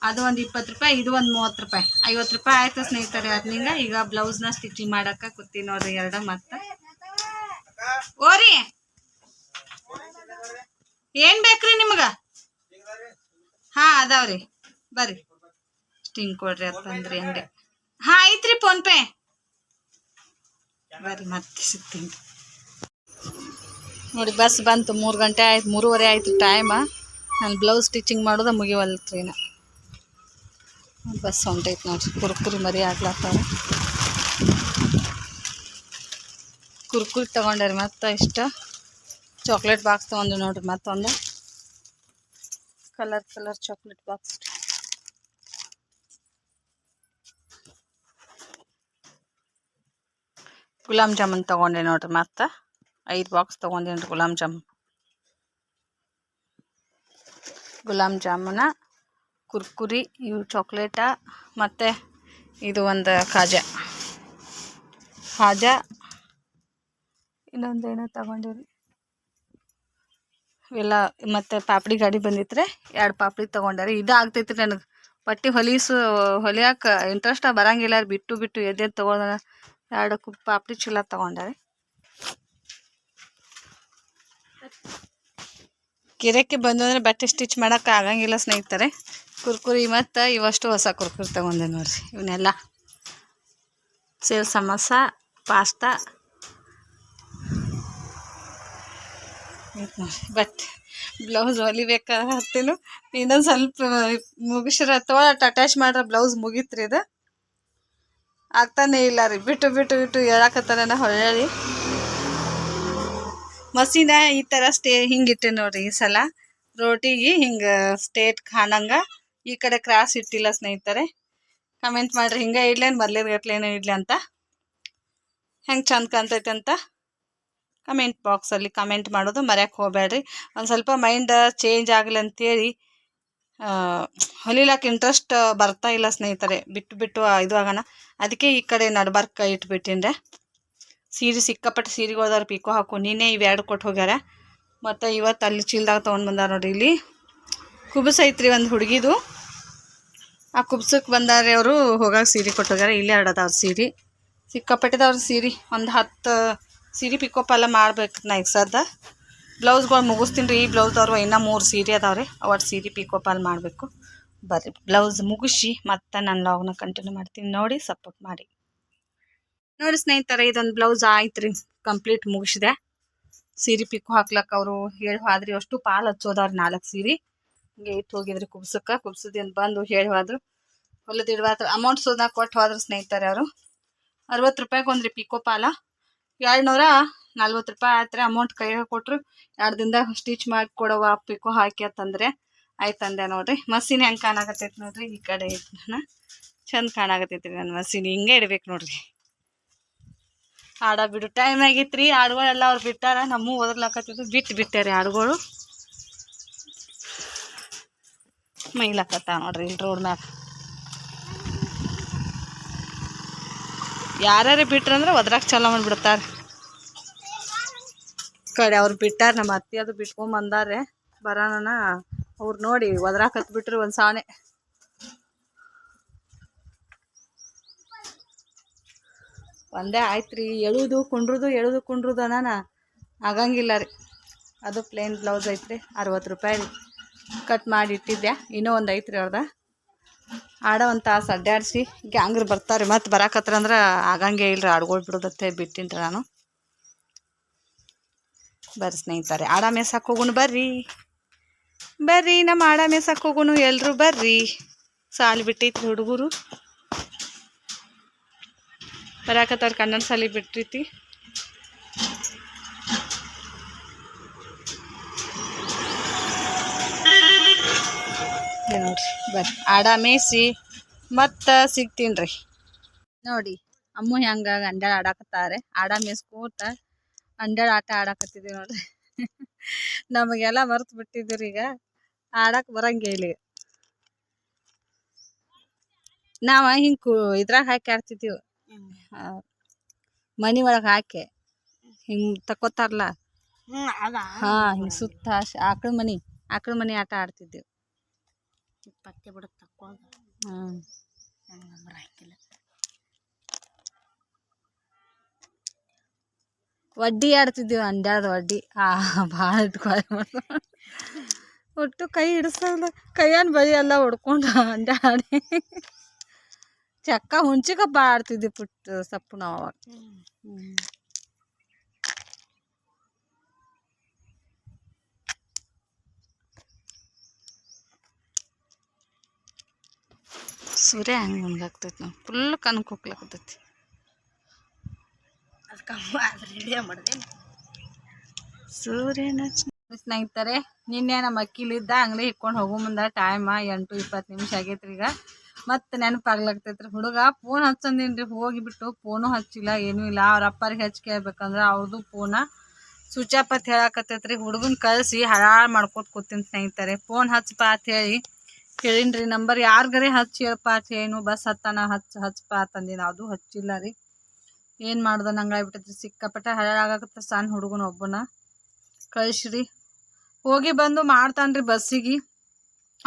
ಅದು ಒಂದು 20 ರೂಪಾಯಿ, ಇದು ಒಂದು 30 ರೂಪಾಯಿ, 50 ರೂಪಾಯಿ ಆಯಿತು ಸ್ನೇಹಿತರೆ ಅದ್ನಿಂದ. ಈಗ ಬ್ಲೌಸ್ನ ಸ್ಟಿಚಿಂಗ್ ಮಾಡಕ್ಕೆ ಕೂತೀನಿ ನೋಡ್ರಿ ಎರಡು. ಮತ್ತೆ ಓರಿ ಏನು ಬೇಕ್ರಿ ನಿಮ್ಗೆ? ಹಾಂ ಅದಾವ್ರಿ, ಬರ್ರಿ ಸ್ಟಿಂಗ್ ಕೊಡ್ರಿ ಅಂತಂದ್ರಿ ಹಂಗೆ. ಹಾಂ ಐತ್ರಿ ಫೋನ್ಪೇ, ಬರ್ರಿ ಮತ್ತೆ ಸಿಗ್ತೀನಿ ನೋಡಿ. ಬಸ್ ಬಂತು, 3 ಗಂಟೆ ಆಯ್ತು, 3:30 ಆಯ್ತು ಟೈಮ. ನಾನು ಬ್ಲೌಸ್ ಸ್ಟಿಚಿಂಗ್ ಮಾಡೋದು ಮುಗಿವಲ್ತ್ರಿ ನಾ. ಬಸ್ ಹೊಂಟೈತೆ ನೋಡ್ರಿ. ಕುರ್ಕುರಿ ಮರಿ ಆಗ್ಲತ್ತಾವ. ಕುರ್ಕುರಿ ತೊಗೊಂಡ್ರಿ. ಮತ್ತು ಇಷ್ಟ ಚಾಕ್ಲೇಟ್ ಬಾಕ್ಸ್ ತೊಗೊಂಡು ನೋಡ್ರಿ. ಮತ್ತೊಂದು colour chocolate box. Gulab jamun ತೊಗೊಂಡೆ ನೋಡ್ರಿ. ಮತ್ತು 5 ಬಾಕ್ಸ್ ತೊಗೊಂಡೇನ್ರಿ ಗುಲಾಬ್ ಜಾಮೂನ, ಕುರ್ಕುರಿ, ಇವು ಚಾಕ್ಲೇಟ, ಮತ್ತು ಇದು ಒಂದು ಖಾಜಾ, ಇನ್ನೊಂದೇನೋ ತಗೊಂಡಿರಿ ಇವೆಲ್ಲ. ಮತ್ತು ಪಾಪಡಿ ಗಾಡಿ ಬಂದಿತ್ರೆ 2 ಪಾಪಡಿ ತೊಗೊಂಡಾರಿ. ಇದು ಆಗ್ತೈತ್ರಿ ನನಗೆ ಬಟ್ಟೆ ಹೊಲಿಯೋಕೆ ಇಂಟ್ರೆಸ್ಟ್ ಬರಂಗಿಲ್ಲ. ಬಿಟ್ಟು ಎದ್ದೇನು ತೊಗೊಂಡ 2 ಪಾಪಡಿ ಚೀಲ ತೊಗೊಂಡಾರಿ. ಗಿರಾಕಿ ಬಂದು ಅಂದರೆ ಬಟ್ಟೆ ಸ್ಟಿಚ್ ಮಾಡೋಕೆ ಆಗಂಗಿಲ್ಲ ಸ್ನೇಹಿತರೆ. ಕುರ್ಕುರಿ ಮತ್ತು ಇವಷ್ಟು ಹೊಸ ಕುರ್ಕುರಿ ತೊಗೊಂಡೆ ನೋಡ್ರಿ. ಇವನ್ನೆಲ್ಲ sev samosa, pasta. But blouse ಹೊಲಿಬೇಕಾಗ್ತೀನು ಇನ್ನೊಂದು ಸ್ವಲ್ಪ ಮುಗಿಸ್ರ ಅಥವಾ ಅಟ್ಯಾಚ್ ಮಾಡ್ರೆ ಬ್ಲೌಸ್ ಮುಗೀತ್ರಿ. ಇದು ಆಗ್ತಾನೆ ಇಲ್ಲ ರೀ, ಬಿಟ್ಟು ಹೇಳಕತ್ತಾನ ಹೊಳ್ಳಿ. ಮಸೀನ ಈ ಥರ ಹಿಂಗಿಟ್ಟೆ ನೋಡ್ರಿ. ಈ ಸಲ ರೋಟಿಗೆ ಹಿಂಗೆ ಸ್ಟೇಟ್ ಕಾಣಂಗೆ ಈ ಕಡೆ ಕ್ರಾಸ್ ಇಟ್ಟಿಲ್ಲ ಸ್ನೇಹಿತರೆ. ಕಮೆಂಟ್ ಮಾಡಿರಿ ಹಿಂಗೆ ಇಡ್ಲೇನು ಮೊದಲೇನು ಇಡ್ಲಿ ಅಂತ, ಹೆಂಗೆ ಚಂದ ಕಾಣ್ತೈತೆ ಅಂತ ಕಮೆಂಟ್ ಬಾಕ್ಸಲ್ಲಿ ಕಮೆಂಟ್ ಮಾಡೋದು ಮರ್ಯಾಕೆ ಹೋಗಬೇಡ್ರಿ. ಒಂದು ಸ್ವಲ್ಪ ಮೈಂಡ್ ಚೇಂಜ್ ಆಗಲಿ ಅಂತೇಳಿ ಹೊಲಿಲಕ್ಕೆ ಇಂಟ್ರೆಸ್ಟ್ ಬರ್ತಾ ಇಲ್ಲ ಸ್ನೇಹಿತರೆ. ಬಿಟ್ಟು ಇದು ಆಗೋಣ, ಅದಕ್ಕೆ ಈ ಕಡೆ ನಡ್ಬರ್ಕ ಇಟ್ಬಿಟ್ಟಿನ್ರೆ. ಸೀರೆ ಸಿಕ್ಕಾಪಟ್ಟೆ ಸೀರೆಗಳದಾರ ಪಿಕೋ ಹಾಕು. ನೀನೇ ಇವೆರಡು ಕೊಟ್ಟು ಹೋಗ್ಯಾರ. ಮತ್ತು ಇವತ್ತು ಅಲ್ಲಿ ಚೀಲ್ದಾಗ ತೊಗೊಂಡು ಬಂದಾರ ನೋಡಿರಿ. ಇಲ್ಲಿ ಕುಬಸ್ ಐತ್ರಿ ಒಂದು ಹುಡುಗಿದು, ಆ ಕುಬ್ಸಕ್ಕೆ ಬಂದಾರೆ ಅವರು. ಹೋಗಾಗ ಸೀರೆ ಕೊಟ್ಟು ಹೋಗ್ಯಾರ. ಇಲ್ಲೇ 2 ಅದಾವ್ರ ಸೀರೆ, ಸಿಕ್ಕಾಪಟ್ಟಿದವ್ರ ಸೀರೆ. ಒಂದು 10 ಸೀರೆ ಪಿಕೋ ಪಾಲ ಮಾಡ್ಬೇಕು ನಾ ಈಗ ಸದ್ದ. ಬ್ಲೌಸ್ಗಳು ಮುಗಿಸ್ತೀನಿ ರೀ. ಈ ಬ್ಲೌಸ್ದವ್ರು ಇನ್ನೂ 3 ಸೀರೆ ಅದಾವ್ರಿ. ಅವತ್ತು ಸೀರೆ ಪಿಕೋ ಪಾಲ್ ಮಾಡಬೇಕು. ಬರ್ರಿ ಬ್ಲೌಸ್ ಮುಗಿಸಿ ಮತ್ತೆ ನಾನು ಲಾಗ್ನ ಕಂಟಿನ್ಯೂ ಮಾಡ್ತೀನಿ. ನೋಡಿ ಸಪೋರ್ಟ್ ಮಾಡಿ. ನೋಡಿ ಸ್ನೇಹಿತರೆ, ಇದೊಂದು ಬ್ಲೌಸ್ ಆಯ್ತು ರೀ, ಕಂಪ್ಲೀಟ್ ಮುಗಿಸಿದೆ. ಸೀರೆ ಪಿಕ್ಕು ಹಾಕ್ಲಕ್ಕೆ ಅವರು ಹೇಳಿ ಹೋದ್ರಿ. ಅಷ್ಟು ಪಾಲು ಹಚ್ಚೋದವ್ರು 4 ಸೀರೆ ಹಿಂಗೆ ಇಟ್ಟು ಹೋಗಿದ್ರಿ ಕುಬ್ಸದಿಂದ ಬಂದು ಹೇಳಿ ಹೋದ್ರು. ಹೊಲದಿಡ್ವಾತ್ರ ಅಮೌಂಟ್ ಸೋದಾ ಕೊಟ್ಟು ಹೋದ್ರು ಸ್ನೇಹಿತರೆ. ಅವರು 60 ರೂಪಾಯಿಗೆ ಒಂದ್ರಿ ಪಿಕೋ ಪಾಲ, 240 ರೂಪಾಯಿ ಆಯ್ತು ರೀ. ಅಮೌಂಟ್ ಕೈಯಾಗ ಕೊಟ್ಟರು. 2 ದಿನದಾಗ ಸ್ಟಿಚ್ ಮಾಡಿ ಕೊಡವ ಪಿಕೋ ಹಾಕಿ ಅಂತಂದರೆ ಆಯ್ತಂದೆ ನೋಡ್ರಿ. ಮಸೀನ್ ಹೆಂಗೆ ಕಾಣಾಕತ್ತೈತಿ ನೋಡ್ರಿ. ಈ ಕಡೆ ಚಂದ ಕಾಣಾಕತ್ತೈತಿ ರೀ ನನ್ನ ಮಸೀನ್. ಹಿಂಗೆ ಇಡ್ಬೇಕು ನೋಡ್ರಿ. ಆಡ ಬಿಡು ಟೈಮ್ ಆಗಿತ್ತು ರೀ. ಆಡುಗಳೆಲ್ಲ ಅವ್ರು ಬಿಟ್ಟಾರ. ನಮ್ಮ ಓದರ್ಲಾಕತ್ತಿದ್ದು ಬಿಟ್ಟಾರೆ ಆಡುಗಳು. ಮೈಲಾಕತ್ತ ನೋಡ್ರಿ ಇಲ್ಲಿ ರೋಡ್ ಮ್ಯಾಗ. ಯಾರ್ಯಾರು ಬಿಟ್ರಂದ್ರೆ ಒದ್ರಾಗ ಚಲೋ ಮಾಡಿಬಿಡ್ತಾರೆ. ಕಡೆ ಅವ್ರು ಬಿಟ್ಟಾರ. ನಮ್ಮ ಅತ್ತೆ ಅದು ಬಿಟ್ಕೊಂಬಂದಾರೆ. ಬರೋಣ ಅವ್ರು ನೋಡಿ ಒದ್ರಾಕ ಹತ್ಬಿಟ್ರಿ ಒಂದು ಸಾವನೆ. ಒಂದೇ ಆಯ್ತು ರೀ. ಎಳುದು ಕುಂಡ್ರುದು ಅನಾನ ಆಗಂಗಿಲ್ಲ ರೀ. ಅದು ಪ್ಲೇನ್ ಬ್ಲೌಸ್ ಐತ್ರಿ, 60 ರೂಪಾಯಿ ರೀ. ಕಟ್ ಮಾಡಿ ಇಟ್ಟಿದ್ದೆ. ಇನ್ನೂ ಒಂದು ಐತ್ರಿ ಅವ್ರದ. ಒಂದು ತಾಸು ಅಡ್ಡಾಡಿಸಿ ಗ್ಯಾಂಗ್ರು ಬರ್ತಾರೆ. ಮತ್ತು ಬರಾಕತ್ರ ಅಂದ್ರೆ ಆಗಂಗೆ ಇಲ್ರಿ, ಆಡ್ಗೊಳ್ ಬಿಡೋದತ್ತೆ ಬಿಟ್ಟಿನ್ರಿ ನಾನು. ಬರ್ರಿ ಸ್ನೇಹಿತರೆ, ಆಡ ಮೇಸಕ್ಕೆ ಹೋಗುನು ಬರ್ರಿ ನಮ್ಮ ಆಡ ಮೇಸಕ್ಕೆ ಹೋಗುನು ಎಲ್ಲರೂ ಬರ್ರಿ. ಸಾಲಿ ಬಿಟ್ಟೈತಿ ಹುಡುಗರು ಬರಾಕತ್ತವ್ರು, ಕನ್ನಡ ಸಾಲಿ ಬಿಟ್ಟೈತಿ. ನೋಡ್ರಿ ಬರ್ರಿ, ಆಡ ಮೇಯಿಸಿ ಮತ್ತು ಸಿಗ್ತೀನಿ ರೀ. ನೋಡಿ ಅಮ್ಮ ಹೆಂಗ ಅಂಡ್ಯಾಳ ಆಡಾಕತ್ತಾರೆ. ಆಡ ಮೇಯಿಸ್ಕೋತ ಅಂಡ್ಯಾಳ ಆಟ ಆಡಾಕತ್ತಿದ್ದೀವಿ ನೋಡ್ರಿ. ನಮಗೆಲ್ಲ ಮರ್ತು ಬಿಟ್ಟಿದ್ದೀರಿ, ಈಗ ಆಡಕ್ಕೆ ಬರಂಗೇ ಇಲ್ಲ. ನಾವು ಹಿಂಗೆ ಇದ್ರಾಗ ಹಾಕಿ ಆಡ್ತಿದ್ದೀವಿ, ಮನೆ ಒಳಗೆ ಹಾಕಿ ಹಿಂಗೆ ತಕೋತಾರಲ್ಲ. ಹಾಂ, ಹಿಂಗೆ ಸುತ್ತ ಆಕಳ ಮನೆ ಆಟ ಆಡ್ತಿದ್ದೀವಿ. ಪತ್ತೆ ಬಿಡ ತಕ್ಕೋದು. ಹಾಕಿಲ್ಲ. ವಡ್ಡಿ ಆಡ್ತಿದ್ದೀವಿ, ಅಂಡ್ಯಾದ ವಡ್ಡಿ. ಭಾಳ ಇಟ್ಕೊಳ್ಳಿ ಒಟ್ಟು ಕೈ ಹಿಡಿಸಲ್ಲ, ಕೈಯನ್ ಬೈ ಎಲ್ಲ ಹೊಡ್ಕೊಂಡು ಅಂಡಾಡಿ ಚಕ್ಕ ಹುಂಚಿಗಪ್ಪ ಆಡ್ತಿದ್ವಿ ಪುಟ್ಟು ಸಪ್ಪು ನಾವು ಅವಾಗ. ಸೂರ್ಯ ಹಂಗೆ ಮುನ್ಗಾಗ್ತೈತಿ, ನಾವು ಫುಲ್ ಕನಕ್ಕೆ ಹೋಗ್ಲಾಕತ್ತೈತಿ. ಸೂರ್ಯನ ಸ್ನೇಹಿತರೆ, ನಿನ್ನೆ ನಮ್ಮ ಅಕ್ಕಿಲಿದ್ದ ಅಂಗಡಿ ಇಟ್ಕೊಂಡು ಹೋಗೋ ಮುಂದೆ ಟೈಮ್ 8:20 ನಿಮಿಷ ಆಗೈತ್ರಿ. ಈಗ ಮತ್ತೆ ನೆನಪಾಗ್ಲಾಗ್ತೈತ್ರಿ. ಹುಡುಗ ಫೋನ್ ಹಚ್ಚಂದಿನ್ರಿ, ಹೋಗಿಬಿಟ್ಟು ಫೋನು ಹಚ್ಚಿಲ್ಲ, ಏನೂ ಇಲ್ಲ. ಅವ್ರ ಅಪ್ಪರಿಗೆ ಹಚ್ಚಿ ಕೇಳ್ಬೇಕಂದ್ರೆ ಅವ್ರದ್ದು ಫೋನ ಸ್ವಿಚ್ ಆಫ್ ಅಂತ ಹೇಳಕತ್ತೈತ್ರಿ. ಹುಡುಗನ ಕಳಿಸಿ ಹಾಳಾಳು ಮಾಡ್ಕೊತ ಕೂತೀನಿ ಸ್ನೇಹಿತರೆ. ಫೋನ್ ಹಚ್ಚಪ್ಪ ಅಂತ ಹೇಳಿ ಕೇಳಿನ್ರಿ, ನಂಬರ್ ಯಾರಿಗಾರೆ ಹಚ್ಚಿ ಹೇಳಪ್ಪ ಅಂತ ಏನು ಬಸ್ ಹತ್ತಾನ ಹಚ್ಚಪ್ಪ ಅಂತಂದಿನ, ಅದು ಹಚ್ಚಿಲ್ಲ ರೀ. ಏನು ಮಾಡ್ದೆ ನಂಗೆ ಆಗ್ಬಿಟ್ಟೈತ್ರಿ, ಸಿಕ್ಕಾಪಟ್ಟೆ ಹಾಳಾಗತ್ತೆ. ಸಣ್ಣ ಹುಡುಗನ ಒಬ್ಬನ ಕಳಿಸ್ರಿ. ಹೋಗಿ ಬಂದು ಮಾಡ್ತಾನ್ರಿ ಬಸ್ಸಿಗೆ.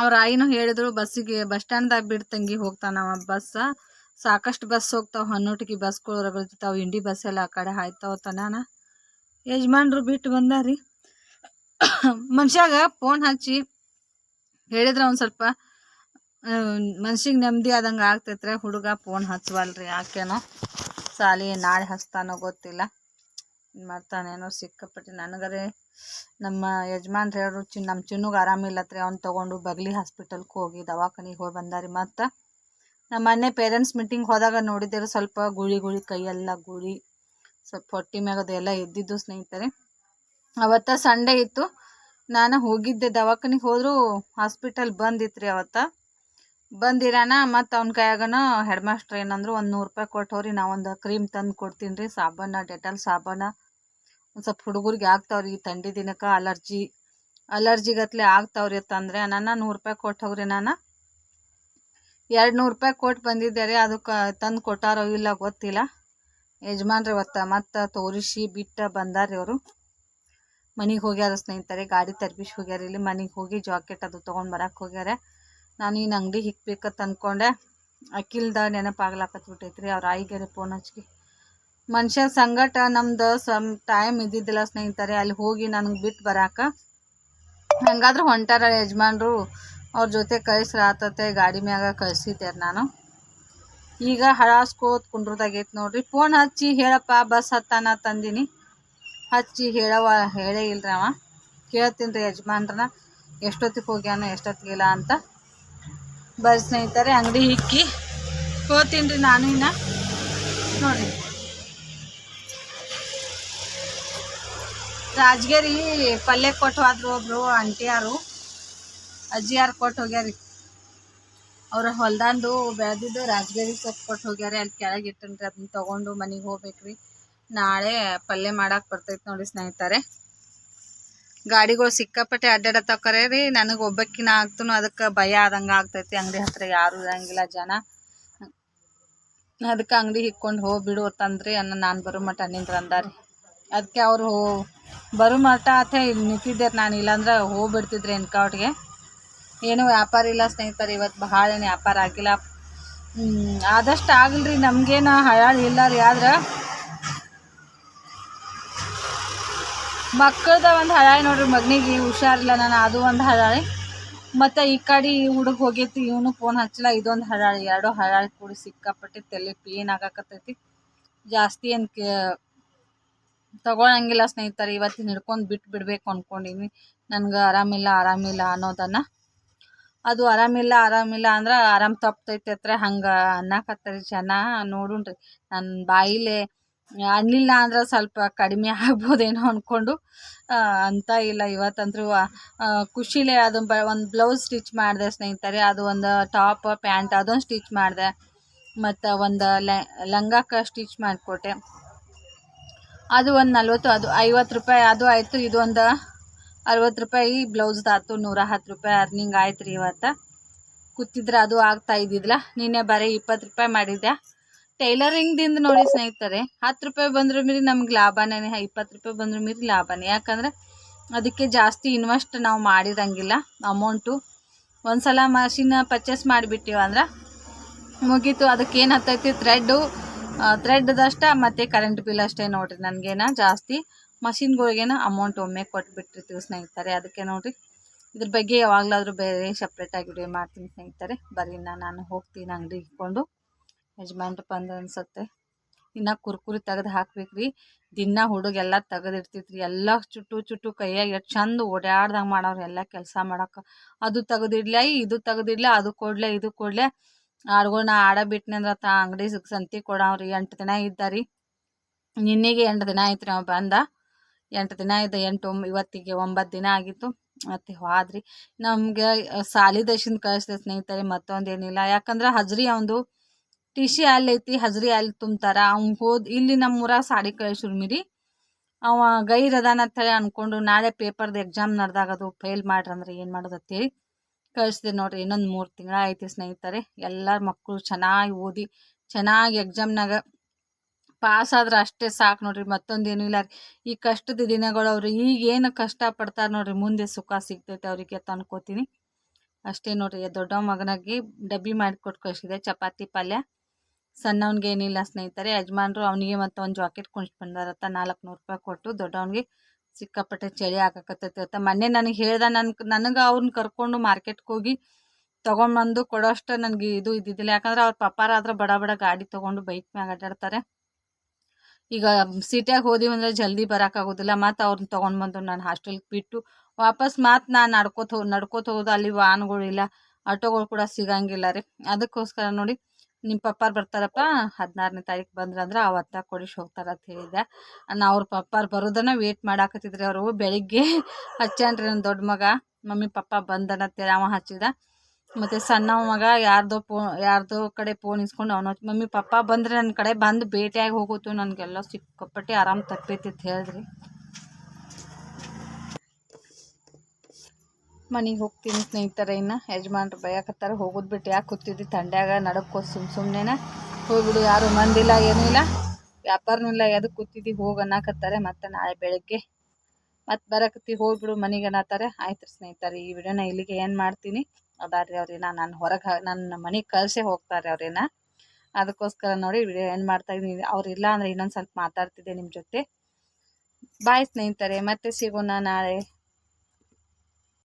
ಅವ್ರ ಆಯಿನೂ ಹೇಳಿದ್ರು, ಬಸ್ಸಿಗೆ ಬಸ್ ಸ್ಟ್ಯಾಂಡ್ದಾಗ ಬಿಡ್ತಂಗಿ ಹೋಗ್ತಾನವ ಬಸ್. ಸಾಕಷ್ಟು ಬಸ್ ಹೋಗ್ತಾವೆ, ಹನ್ನೊಟ್ಟಿಗೆ ಬಸ್ಗಳು ರಗಳ್ತಿರ್ತಾವೆ. ಇಂಡಿ ಬಸ್ ಎಲ್ಲ ಆ ಕಡೆ ಹಾಯ್ತಾವತನ. ಯಜಮಾನ್ರು ಬಿಟ್ಟು ಬಂದಾರಿ. ಮನುಷ್ಯಾಗ ಫೋನ್ ಹಚ್ಚಿ ಹೇಳಿದ್ರೆ ಒಂದು ಸ್ವಲ್ಪ ಮನ್ಸಿಗೆ ನೆಮ್ಮದಿ ಆದಂಗೆ ಆಗ್ತೈತ್ರಿ. ಹುಡುಗ ಫೋನ್ ಹಚ್ಚವಲ್ರಿ, ಯಾಕೇನೋ ಸಾಲಿ ನಾಳೆ ಹಚ್ತಾನೋ ಗೊತ್ತಿಲ್ಲ. ಮಾಡ್ತಾನೇನೋ ಸಿಕ್ಕಾಪಟ್ಟೆ. ನನಗರೆ ನಮ್ಮ ಯಜಮಾನ್ರು ಹೇಳರು, ನಮ್ಮ ಚಿನ್ನುಗೆ ಆರಾಮಿಲ್ಲತ್ರಿ, ಅವ್ನು ತೊಗೊಂಡು ಬಗ್ಲಿ ಹಾಸ್ಪಿಟಲ್ಗೆ ಹೋಗಿ ದವಾಖಾನಿಗೆ ಹೋಗಿ ಬಂದಾರಿ. ಮತ್ತು ನಮ್ಮ ಮೊನ್ನೆ ಪೇರೆಂಟ್ಸ್ ಮೀಟಿಂಗ್ ಹೋದಾಗ ನೋಡಿದ್ದೇವೆ, ಸ್ವಲ್ಪ ಗುಳಿ ಕೈಯೆಲ್ಲ ಗುಳಿ, ಸ್ವಲ್ಪ ಹೊಟ್ಟೆ ಮ್ಯಾಗದು ಎಲ್ಲ ಎದ್ದಿದ್ದು ಸ್ನೇಹಿತರೆ. ಅವತ್ತು ಸಂಡೇ ಇತ್ತು, ನಾನು ಹೋಗಿದ್ದೆ ದವಾಖಾನಿಗೆ. ಹೋದರೂ ಹಾಸ್ಪಿಟಲ್ ಬಂದಿತ್ರಿ ಅವತ್ತು. ಬಂದಿರಾನ ಮತ್ತು ಅವ್ನ ಕೈಯಾಗನ ಹೆಡ್ ಮಾಸ್ಟ್ರ್ ಏನಂದ್ರು, 100 ರೂಪಾಯಿ ಕೊಟ್ಟವ್ರಿ, ನಾವೊಂದು ಕ್ರೀಮ್ ತಂದು ಕೊಡ್ತೀನಿ ರೀ, ಸಾಬೂನು, ಡೆಟಾಲ್ ಸಾಬೂನು. ಒಂದು ಸ್ವಲ್ಪ ಹುಡುಗರಿಗೆ ಆಗ್ತಾವ್ರಿ ಈ ಥಂಡಿ ದಿನಕ್ಕೆ ಅಲರ್ಜಿಗತ್ಲೆ ಆಗ್ತಾವ್ರಿ ಅಂತಂದರೆ ನಾನು 100 ರೂಪಾಯಿ ಕೊಟ್ಟು ಹೋಗ್ರಿ. ನಾನು 200 ರೂಪಾಯಿ ಕೊಟ್ಟು ಬಂದಿದ್ದೆ ರೀ. ಅದಕ್ಕೆ ತಂದು ಕೊಟ್ಟಾರೋ ಇಲ್ಲ ಗೊತ್ತಿಲ್ಲ. ಯಜಮಾನ್ರಿ ಇವತ್ತು ಮತ್ತು ತೋರಿಸಿ ಬಿಟ್ಟು ಬಂದಾರಿ. ಅವರು ಮನೆಗೆ ಹೋಗ್ಯಾರ ಸ್ನೇಹಿತರೆ, ಗಾಡಿ ತರ್ಬಿಸಿ ಹೋಗ್ಯಾರ. ಇಲ್ಲಿ ಮನೆಗೆ ಹೋಗಿ ಜಾಕೆಟ್ ಅದು ತೊಗೊಂಡು ಬರಕ್ಕೆ ಹೋಗ್ಯಾರ. ನಾನು ಇನ್ನು ಅಂಗಡಿ ಹಿಕ್ಬೇಕಂತ ಅಂದ್ಕೊಂಡೆ, ಅಕ್ಕಿಲ್ದ ನೆನಪಾಗ್ಲಾಕತ್ಬಿಟ್ಟೈತ್ರಿ. ಅವ್ರ ಆಯಿಗೆರೆ ಫೋನ್ ಹಚ್ಚಿ ಮನುಷ್ಯ ಸಂಗಟ ನಮ್ದು ಟೈಮ್ ಇದ್ದಿದ್ದಿಲ್ಲ ಸ್ನೇಹಿತರೆ. ಅಲ್ಲಿ ಹೋಗಿ ನನಗೆ ಬಿಟ್ಟು ಬರಾಕ ಹೆಂಗಾದ್ರೂ ಹೊಂಟಾರ ಯಜಮಾನ್ರು, ಅವ್ರ ಜೊತೆ ಕಳಿಸ್ರಾತತೆ ಗಾಡಿ ಮ್ಯಾಗ ಕಳಿಸಿದ್ದೆ ನಾನು. ಈಗ ಹಳಾಸ್ಕೋತ ಕುಂಡ್ರದಾಗೈತೆ ನೋಡ್ರಿ. ಫೋನ್ ಹಚ್ಚಿ ಹೇಳಪ್ಪ ಬಸ್ ಹತ್ತಾನ ತಂದೀನಿ, ಹಚ್ಚಿ ಹೇಳೇ ಇಲ್ರಿ. ಅವ ಕೇಳ್ತೀನಿ ರೀ ಯಜಮಾನ್ರನ್ನ, ಎಷ್ಟೊತ್ತಿಗೆ ಹೋಗ್ಯಾನ ಎಷ್ಟೊತ್ತಿಗಿಲ್ಲ ಅಂತ. ಬರ್ರಿ ಸ್ನೇಹಿತರೆ, ಅಂಗಡಿ ಹಿಕ್ಕಿ ಹೋಗ್ತೀನಿ ರೀ ನಾನು. ಇನ್ನು ನೋಡಿರಿ, ರಾಜಗಿರಿ ಪಲ್ಯ ಕೊಟ್ಟು ಹೋದ್ರು ಒಬ್ರು ಆಂಟಿಯಾರು, ಅಜ್ಜಿಯಾರು ಕೊಟ್ಟು ಹೋಗ್ಯಾರಿ. ಅವ್ರ ಹೊಲ್ದಂದು ಬೆಳೆದಿದ್ದು ರಾಜಗಿರಿ ಸೊಪ್ಪು ಕೊಟ್ಟು ಹೋಗ್ಯಾರಿ. ಅಲ್ಲಿ ಕೆಳಗೆ ಇಟ್ಟನ್ರಿ, ಅದನ್ನ ತೊಗೊಂಡು ಮನೆಗೆ ಹೋಗ್ಬೇಕ್ರಿ. ನಾಳೆ ಪಲ್ಯ ಮಾಡಕ್ಕೆ ಬರ್ತೈತೆ ನೋಡಿ ಸ್ನೇಹಿತರೆ. ಗಾಡಿಗಳು ಸಿಕ್ಕಾಪಟ್ಟೆ ಅಡ್ಡಾಡತ್ತವ್ರೆ ರೀ. ನನಗೆ ಒಬ್ಬಕ್ಕಿನ ಆಗ್ತೂ ಅದಕ್ಕೆ ಭಯ ಆದಂಗೆ ಆಗ್ತೈತಿ. ಅಂಗಡಿ ಹತ್ರ ಯಾರೂ ಇರಂಗಿಲ್ಲ ಜನ. ಅದಕ್ಕೆ ಅಂಗಡಿ ಹಿಕ್ಕೊಂಡು ಹೋಗ್ಬಿಡು ಅಂತಂದ್ರಿ. ನಾನು ಬರೋ ಮಟ್ಟ ನಿಂದ್ರ ಅಂದಾರಿ. ಅದಕ್ಕೆ ಅವರು ಬರೋ ಮಟ್ಟ ಅತ್ತೆ ಇಲ್ಲಿ ನಿಂತಿದ್ದಾರೆ. ನಾನು ಇಲ್ಲಾಂದ್ರೆ ಹೋಗ್ಬಿಡ್ತಿದ್ರಿ ಎನ್ಕೌಟ್ಗೆ. ಏನೂ ವ್ಯಾಪಾರ ಇಲ್ಲ ಸ್ನೇಹಿತರೆ, ಇವತ್ತು ಭಾಳ ಏನು ವ್ಯಾಪಾರ ಆಗಿಲ್ಲ. ಆದಷ್ಟು ಆಗಲ್ರಿ, ನಮಗೇನು ಹಳಾಳು ಇಲ್ಲ ರೀ. ಆದ್ರೆ ಮಕ್ಕಳದ ಒಂದು ಹಳಾಯಿ ನೋಡ್ರಿ, ಮಗನಿಗೆ ಹುಷಾರಿಲ್ಲ ನಾನು ಅದು ಒಂದು ಹಳಾಯಿ, ಮತ್ತು ಈ ಕಡೆ ಈ ಹುಡುಗ ಹೋಗೈತಿ, ಇವನು ಫೋನ್ ಹಚ್ಚಲ್ಲ, ಇದೊಂದು ಹಳಾಳಿ, ಎರಡು ಹಳಾಳಿ ಕೂಡಿ ಸಿಕ್ಕಾಪಟ್ಟೆ ತಲೆ ಪೇನ್ ಆಗಾಕತ್ತೈತಿ. ಜಾಸ್ತಿ ಏನು ತಗೊಳಂಗಿಲ್ಲ ಸ್ನೇಹಿತರೆ. ಇವತ್ತಿನ ಹಿಡ್ಕೊಂಡು ಬಿಟ್ಟು ಬಿಡಬೇಕು ಅಂದ್ಕೊಂಡಿನಿ, ನನಗೆ ಆರಾಮಿಲ್ಲ ಅನ್ನೋದನ್ನು. ಅದು ಆರಾಮಿಲ್ಲ ಅಂದ್ರೆ ಆರಾಮ್ ತಪ್ತೈತೆ ಹತ್ರ ಹಂಗೆ ಅನ್ನಕತ್ತಾರೆ ಜನ. ನೋಡುಣ್ರಿ, ನನ್ನ ಬಾಯಿಲೆ ಅನ್ನಿಲ್ಲ ಅಂದ್ರೆ ಸ್ವಲ್ಪ ಕಡಿಮೆ ಆಗ್ಬೋದೇನೋ ಅಂದ್ಕೊಂಡು ಅಂತ ಇಲ್ಲ. ಇವತ್ತಂತೂ ಖುಷಿಲೇ ಅದು ಒಂದು ಬ್ಲೌಸ್ ಸ್ಟಿಚ್ ಮಾಡಿದೆ ಸ್ನೇಹಿತರೆ, ಅದು ಒಂದು ಟಾಪ್ ಪ್ಯಾಂಟ್ ಅದೊಂದು ಸ್ಟಿಚ್ ಮಾಡಿದೆ, ಮತ್ತು ಒಂದು ಲಂಗಕ್ಕೆ ಸ್ಟಿಚ್ ಮಾಡಿಕೊಟ್ಟೆ. ಅದು ಒಂದು 40, ಅದು 50 ರೂಪಾಯಿ ಅದು ಆಯಿತು. ಇದು ಒಂದು 60 ರೂಪಾಯಿ ಬ್ಲೌಸ್ದಾಯ್ತು, 110 ರೂಪಾಯಿ ಅರ್ನಿಂಗ್ ಆಯ್ತು ರೀ. ಇವತ್ತು ಕೂತಿದ್ರೆ ಅದು ಆಗ್ತಾ ಇದ್ದಿದ್ದಿಲ್ಲ. ನಿನ್ನೆ ಬರೀ 20 ರೂಪಾಯಿ ಮಾಡಿದ್ದೆ. ಟೈಲರಿಂಗ್ದಿಂದ ನೋಡಿ ಸ್ನೇಹಿತರೆ, 10 ರೂಪಾಯಿ ಬಂದರೂ ಮೀರಿ ನಮ್ಗೆ ಲಾಭನೇ, 20 ರೂಪಾಯಿ ಬಂದರೂ ಮೀರಿ ಲಾಭನೇ. ಯಾಕಂದರೆ ಅದಕ್ಕೆ ಜಾಸ್ತಿ ಇನ್ವೆಸ್ಟ್ ನಾವು ಮಾಡಿರಂಗಿಲ್ಲ ಅಮೌಂಟು. ಒಂದು ಸಲ ಮಷಿನ್ ಪರ್ಚೇಸ್ ಮಾಡಿಬಿಟ್ಟಿವ ಅಂದ್ರೆ ಮುಗೀತು. ಅದಕ್ಕೆ ಏನು ಹತ್ತೈತಿ, ಥ್ರೆಡ್ದಷ್ಟ ಮತ್ತು ಕರೆಂಟ್ ಬಿಲ್ ಅಷ್ಟೇ ನೋಡಿರಿ. ನನಗೇನ ಜಾಸ್ತಿ ಮಷಿನ್ಗಳಿಗೇನ ಅಮೌಂಟ್ ಒಮ್ಮೆ ಕೊಟ್ಬಿಟ್ಟಿರ್ತೀವಿ ಸ್ನೇಹಿತರೆ. ಅದಕ್ಕೆ ನೋಡಿರಿ, ಇದ್ರ ಬಗ್ಗೆ ಯಾವಾಗಲಾದರೂ ಬೇರೆ ಸಪ್ರೇಟಾಗಿ ವಿಡಿಯೋ ಮಾಡ್ತೀನಿ ಸ್ನೇಹಿತರೆ. ಬರೀ ನಾನು ಹೋಗ್ತೀನಿ ಅಂಗಡಿ ಇಟ್ಕೊಂಡು, ಯಜಮಾನ್ರು ಬಂದು ಅನ್ಸುತ್ತೆ. ಇನ್ನು ಕುರ್ಕುರಿ ತೆಗೆದು ಹಾಕ್ಬೇಕ್ರಿ. ದಿನ ಹುಡುಗೆಲ್ಲ ತೆಗೆದಿಡ್ತೈತ್ರಿ, ಎಲ್ಲ ಚುಟ್ಟು ಕೈಯಾಗ ಎಷ್ಟು ಚಂದ ಓಡಾಡ್ದಂಗೆ ಮಾಡೋರು ಎಲ್ಲ ಕೆಲಸ ಮಾಡೋಕೆ. ಅದು ತೆಗೆದಿಡ್ಲ, ಇದು ತೆಗೆದಿಡ್ಲ, ಅದು ಕೊಡ್ಲೆ, ಇದು ಕೊಡ್ಲೆ. ಆಡ್ಗಳನ್ನ ಆಡಬಿಟ್ನಿ ಅಂದ್ರೆ ಅಂಗಡಿ ಸಂತಿ ಕೊಡವ್ರಿ. 8 ದಿನ ಇದ್ದಾರಿ. ನಿನ್ನೆಗೆ 8 ದಿನ ಆಯ್ತು ರೀ. ನಾವು ಬಂದ 8 ದಿನ ಇದ್ದ, ಇವತ್ತಿಗೆ 9 ದಿನ ಆಗಿತ್ತು. ಮತ್ತು ಹೋದ್ರಿ. ನಮಗೆ ಸಾಲಿದರ್ಶನ್ ಕಳಿಸ್ದೆ ಸ್ನೇಹಿತರೆ, ಮತ್ತೊಂದೇನಿಲ್ಲ. ಯಾಕಂದ್ರೆ ಹಜ್ರಿ ಅವಂದು TC ಅಲ್ಲೈತಿ, ಹಜ್ರಿ ಅಲ್ಲಿ ತುಂಬ್ತಾರ. ಅವ್ನು ಇಲ್ಲಿ ನಮ್ಮೂರಾಗ ಸಾಡಿ ಕಳಿಸ್ರು ಮೀರಿ ಅವ ಗೈರದಾನ ಅಂತೇಳಿ ಅಂದ್ಕೊಂಡು ನಾಳೆ ಪೇಪರ್ದು ಎಕ್ಸಾಮ್ ನಡೆದಾಗ ಅದು ಫೇಲ್ ಮಾಡ್ರಂದ್ರೆ ಏನು ಮಾಡೋದು ಅಂತೇಳಿ ಕಳಿಸ್ದೆ ನೋಡಿರಿ. ಇನ್ನೊಂದು 3 ತಿಂಗಳ ಐತಿ ಸ್ನೇಹಿತರೆ. ಎಲ್ಲ ಮಕ್ಕಳು ಚೆನ್ನಾಗಿ ಓದಿ ಚೆನ್ನಾಗಿ ಎಕ್ಸಾಮ್ನಾಗ ಪಾಸ್ ಆದ್ರೆ ಅಷ್ಟೇ ಸಾಕು ನೋಡ್ರಿ, ಮತ್ತೊಂದೇನು ಇಲ್ಲ ರೀ. ಈ ಕಷ್ಟದ ದಿನಗಳು ಅವ್ರು ಈಗೇನು ಕಷ್ಟಪಡ್ತಾರೆ ನೋಡ್ರಿ, ಮುಂದೆ ಸುಖ ಸಿಗ್ತೈತೆ ಅವರಿಗೆ ಅಂತ ಅನ್ಕೋತೀನಿ ಅಷ್ಟೇ ನೋಡ್ರಿ. ದೊಡ್ಡ ಮಗನಾಗಿ ಡಬ್ಬಿ ಮಾಡಿಕೊಟ್ಟು ಕಳಿಸಿದೆ, ಚಪಾತಿ ಪಲ್ಯ. ಸಣ್ಣವನಿಗೆ ಏನಿಲ್ಲ ಸ್ನೇಹಿತರೆ. ಯಜಮಾನ್ರು ಅವನಿಗೆ ಮತ್ತು ಒಂದು ಜಾಕೆಟ್ ಕುಣಿಸಿ ಬಂದಾರತ್ತ 400 ರೂಪಾಯಿ ಕೊಟ್ಟು. ದೊಡ್ಡವನಿಗೆ ಸಿಕ್ಕಾಪಟ್ಟೆ ಚಳಿ ಹಾಕಕತ್ತೈತೆ ಅಂತ ಮೊನ್ನೆ ನನಗೆ ಹೇಳ್ದ. ನನಗೆ ಅವ್ರನ್ನ ಕರ್ಕೊಂಡು ಮಾರ್ಕೆಟ್ಗೆ ಹೋಗಿ ತೊಗೊಂಡ್ಬಂದು ಕೊಡೋಷ್ಟು ನನಗೆ ಇದು ಇದ್ದಿದ್ದಿಲ್ಲ. ಯಾಕಂದ್ರೆ ಅವ್ರ ಪಪ್ಪಾರಾದ್ರೆ ಬಡ ಗಾಡಿ ತೊಗೊಂಡು ಬೈಕ್ ಮ್ಯಾಗ ಅಡ್ಡಾಡ್ತಾರೆ. ಈಗ ಸಿಟಿಯಾಗ ಹೋದಿವಿ ಅಂದರೆ ಜಲ್ದಿ ಬರೋಕ್ಕಾಗೋದಿಲ್ಲ. ಮತ್ತು ಅವ್ರನ್ನ ತೊಗೊಂಡ್ಬಂದು ನಾನು ಹಾಸ್ಟೆಲ್ಗೆ ಬಿಟ್ಟು ವಾಪಸ್ ಮತ್ತು ನಾನು ನಡ್ಕೋತ ಹೋಗೋದು. ಅಲ್ಲಿ ವಾಹನಗಳಿಲ್ಲ, ಆಟೋಗಳು ಕೂಡ ಸಿಗಂಗಿಲ್ಲ ರೀ. ಅದಕ್ಕೋಸ್ಕರ ನೋಡಿ, ನಿಮ್ಮ ಪಪ್ಪಾರು ಬರ್ತಾರಪ್ಪ 16ನೇ ತಾರೀಕು ಬಂದ್ರಂದ್ರೆ ಅವತ್ತ ಕೊಡಿಸಿ ಹೋಗ್ತಾರೆ ಅಂತ ಹೇಳಿದ್ದೆ. ಅವ್ರ ಪಪ್ಪಾರು ಬರೋದನ್ನು ವೇಟ್ ಮಾಡಾಕತ್ತಿದ್ರಿ. ಅವರು ಬೆಳಿಗ್ಗೆ ಹಚ್ಚಾನ್ರಿ ನನ್ನ ದೊಡ್ಡ ಮಗ, ಮಮ್ಮಿ ಪಪ್ಪ ಬಂದನಂತೇಳಿ ಅವ ಹಚ್ಚಿದ. ಮತ್ತು ಸಣ್ಣ ಮಗ ಯಾರ್ದೋ ಕಡೆ ಫೋನ್ ಇಸ್ಕೊಂಡು ಅವನು ಮಮ್ಮಿ ಪಪ್ಪ ಬಂದರೆ ನನ್ನ ಕಡೆ ಬಂದು ಭೇಟಿಯಾಗಿ ಹೋಗುತ್ತು, ನನಗೆಲ್ಲ ಸಿಕ್ಕಾಪಟ್ಟೆ ಆರಾಮ್ ತಪ್ಪೈತಿ ಅಂತ ಹೇಳಿದ್ರಿ. ಮನೆಗೆ ಹೋಗ್ತೀನಿ ಸ್ನೇಹಿತರೆ. ಇನ್ನು ಯಜಮಾನ್ರು ಬೈಯಾಕತ್ತಾರೆ, ಹೋಗೋದು ಬಿಟ್ಟು ಯಾಕೆ ಕೂತಿದ್ದಿ ಥಂಡ್ಯಾಗ ನಡಕ್ಕೋದು ಸುಮ್ಮನೆ ಹೋಗ್ಬಿಡು, ಯಾರು ಮಂದಿಲ್ಲ ಏನಿಲ್ಲ, ವ್ಯಾಪಾರನೂ ಇಲ್ಲ, ಎದಕ್ಕೆ ಕೂತಿದ್ದಿ ಹೋಗಿ ಅನ್ನಕತ್ತಾರೆ. ಮತ್ತು ನಾಳೆ ಬೆಳಗ್ಗೆ ಮತ್ತು ಬರಕತ್ತಿ ಹೋಗ್ಬಿಡು ಮನೆಗೆ ಅನ್ನತ್ತಾರೆ. ಆಯ್ತು ಸ್ನೇಹಿತರೆ, ಈ ವಿಡಿಯೋನ ಇಲ್ಲಿಗೆ ಏನು ಮಾಡ್ತೀನಿ. ಅದಾರಿ ಅವ್ರೇನ ನಾನು ಹೊರಗೆ ನನ್ನ ಮನೆಗೆ ಕಳಿಸೇ ಹೋಗ್ತಾರೆ ಅವ್ರೇನ. ಅದಕ್ಕೋಸ್ಕರ ನೋಡಿ ವಿಡಿಯೋ ಏನು ಮಾಡ್ತಾಯಿದ್ದೀನಿ. ಅವ್ರಿಲ್ಲ ಅಂದರೆ ಇನ್ನೊಂದು ಸ್ವಲ್ಪ ಮಾತಾಡ್ತಿದ್ದೆ ನಿಮ್ಮ ಜೊತೆ. ಬಾಯ್ ಸ್ನೇಹಿತರೆ, ಮತ್ತೆ ಸಿಗೋಣ ನಾಳೆ.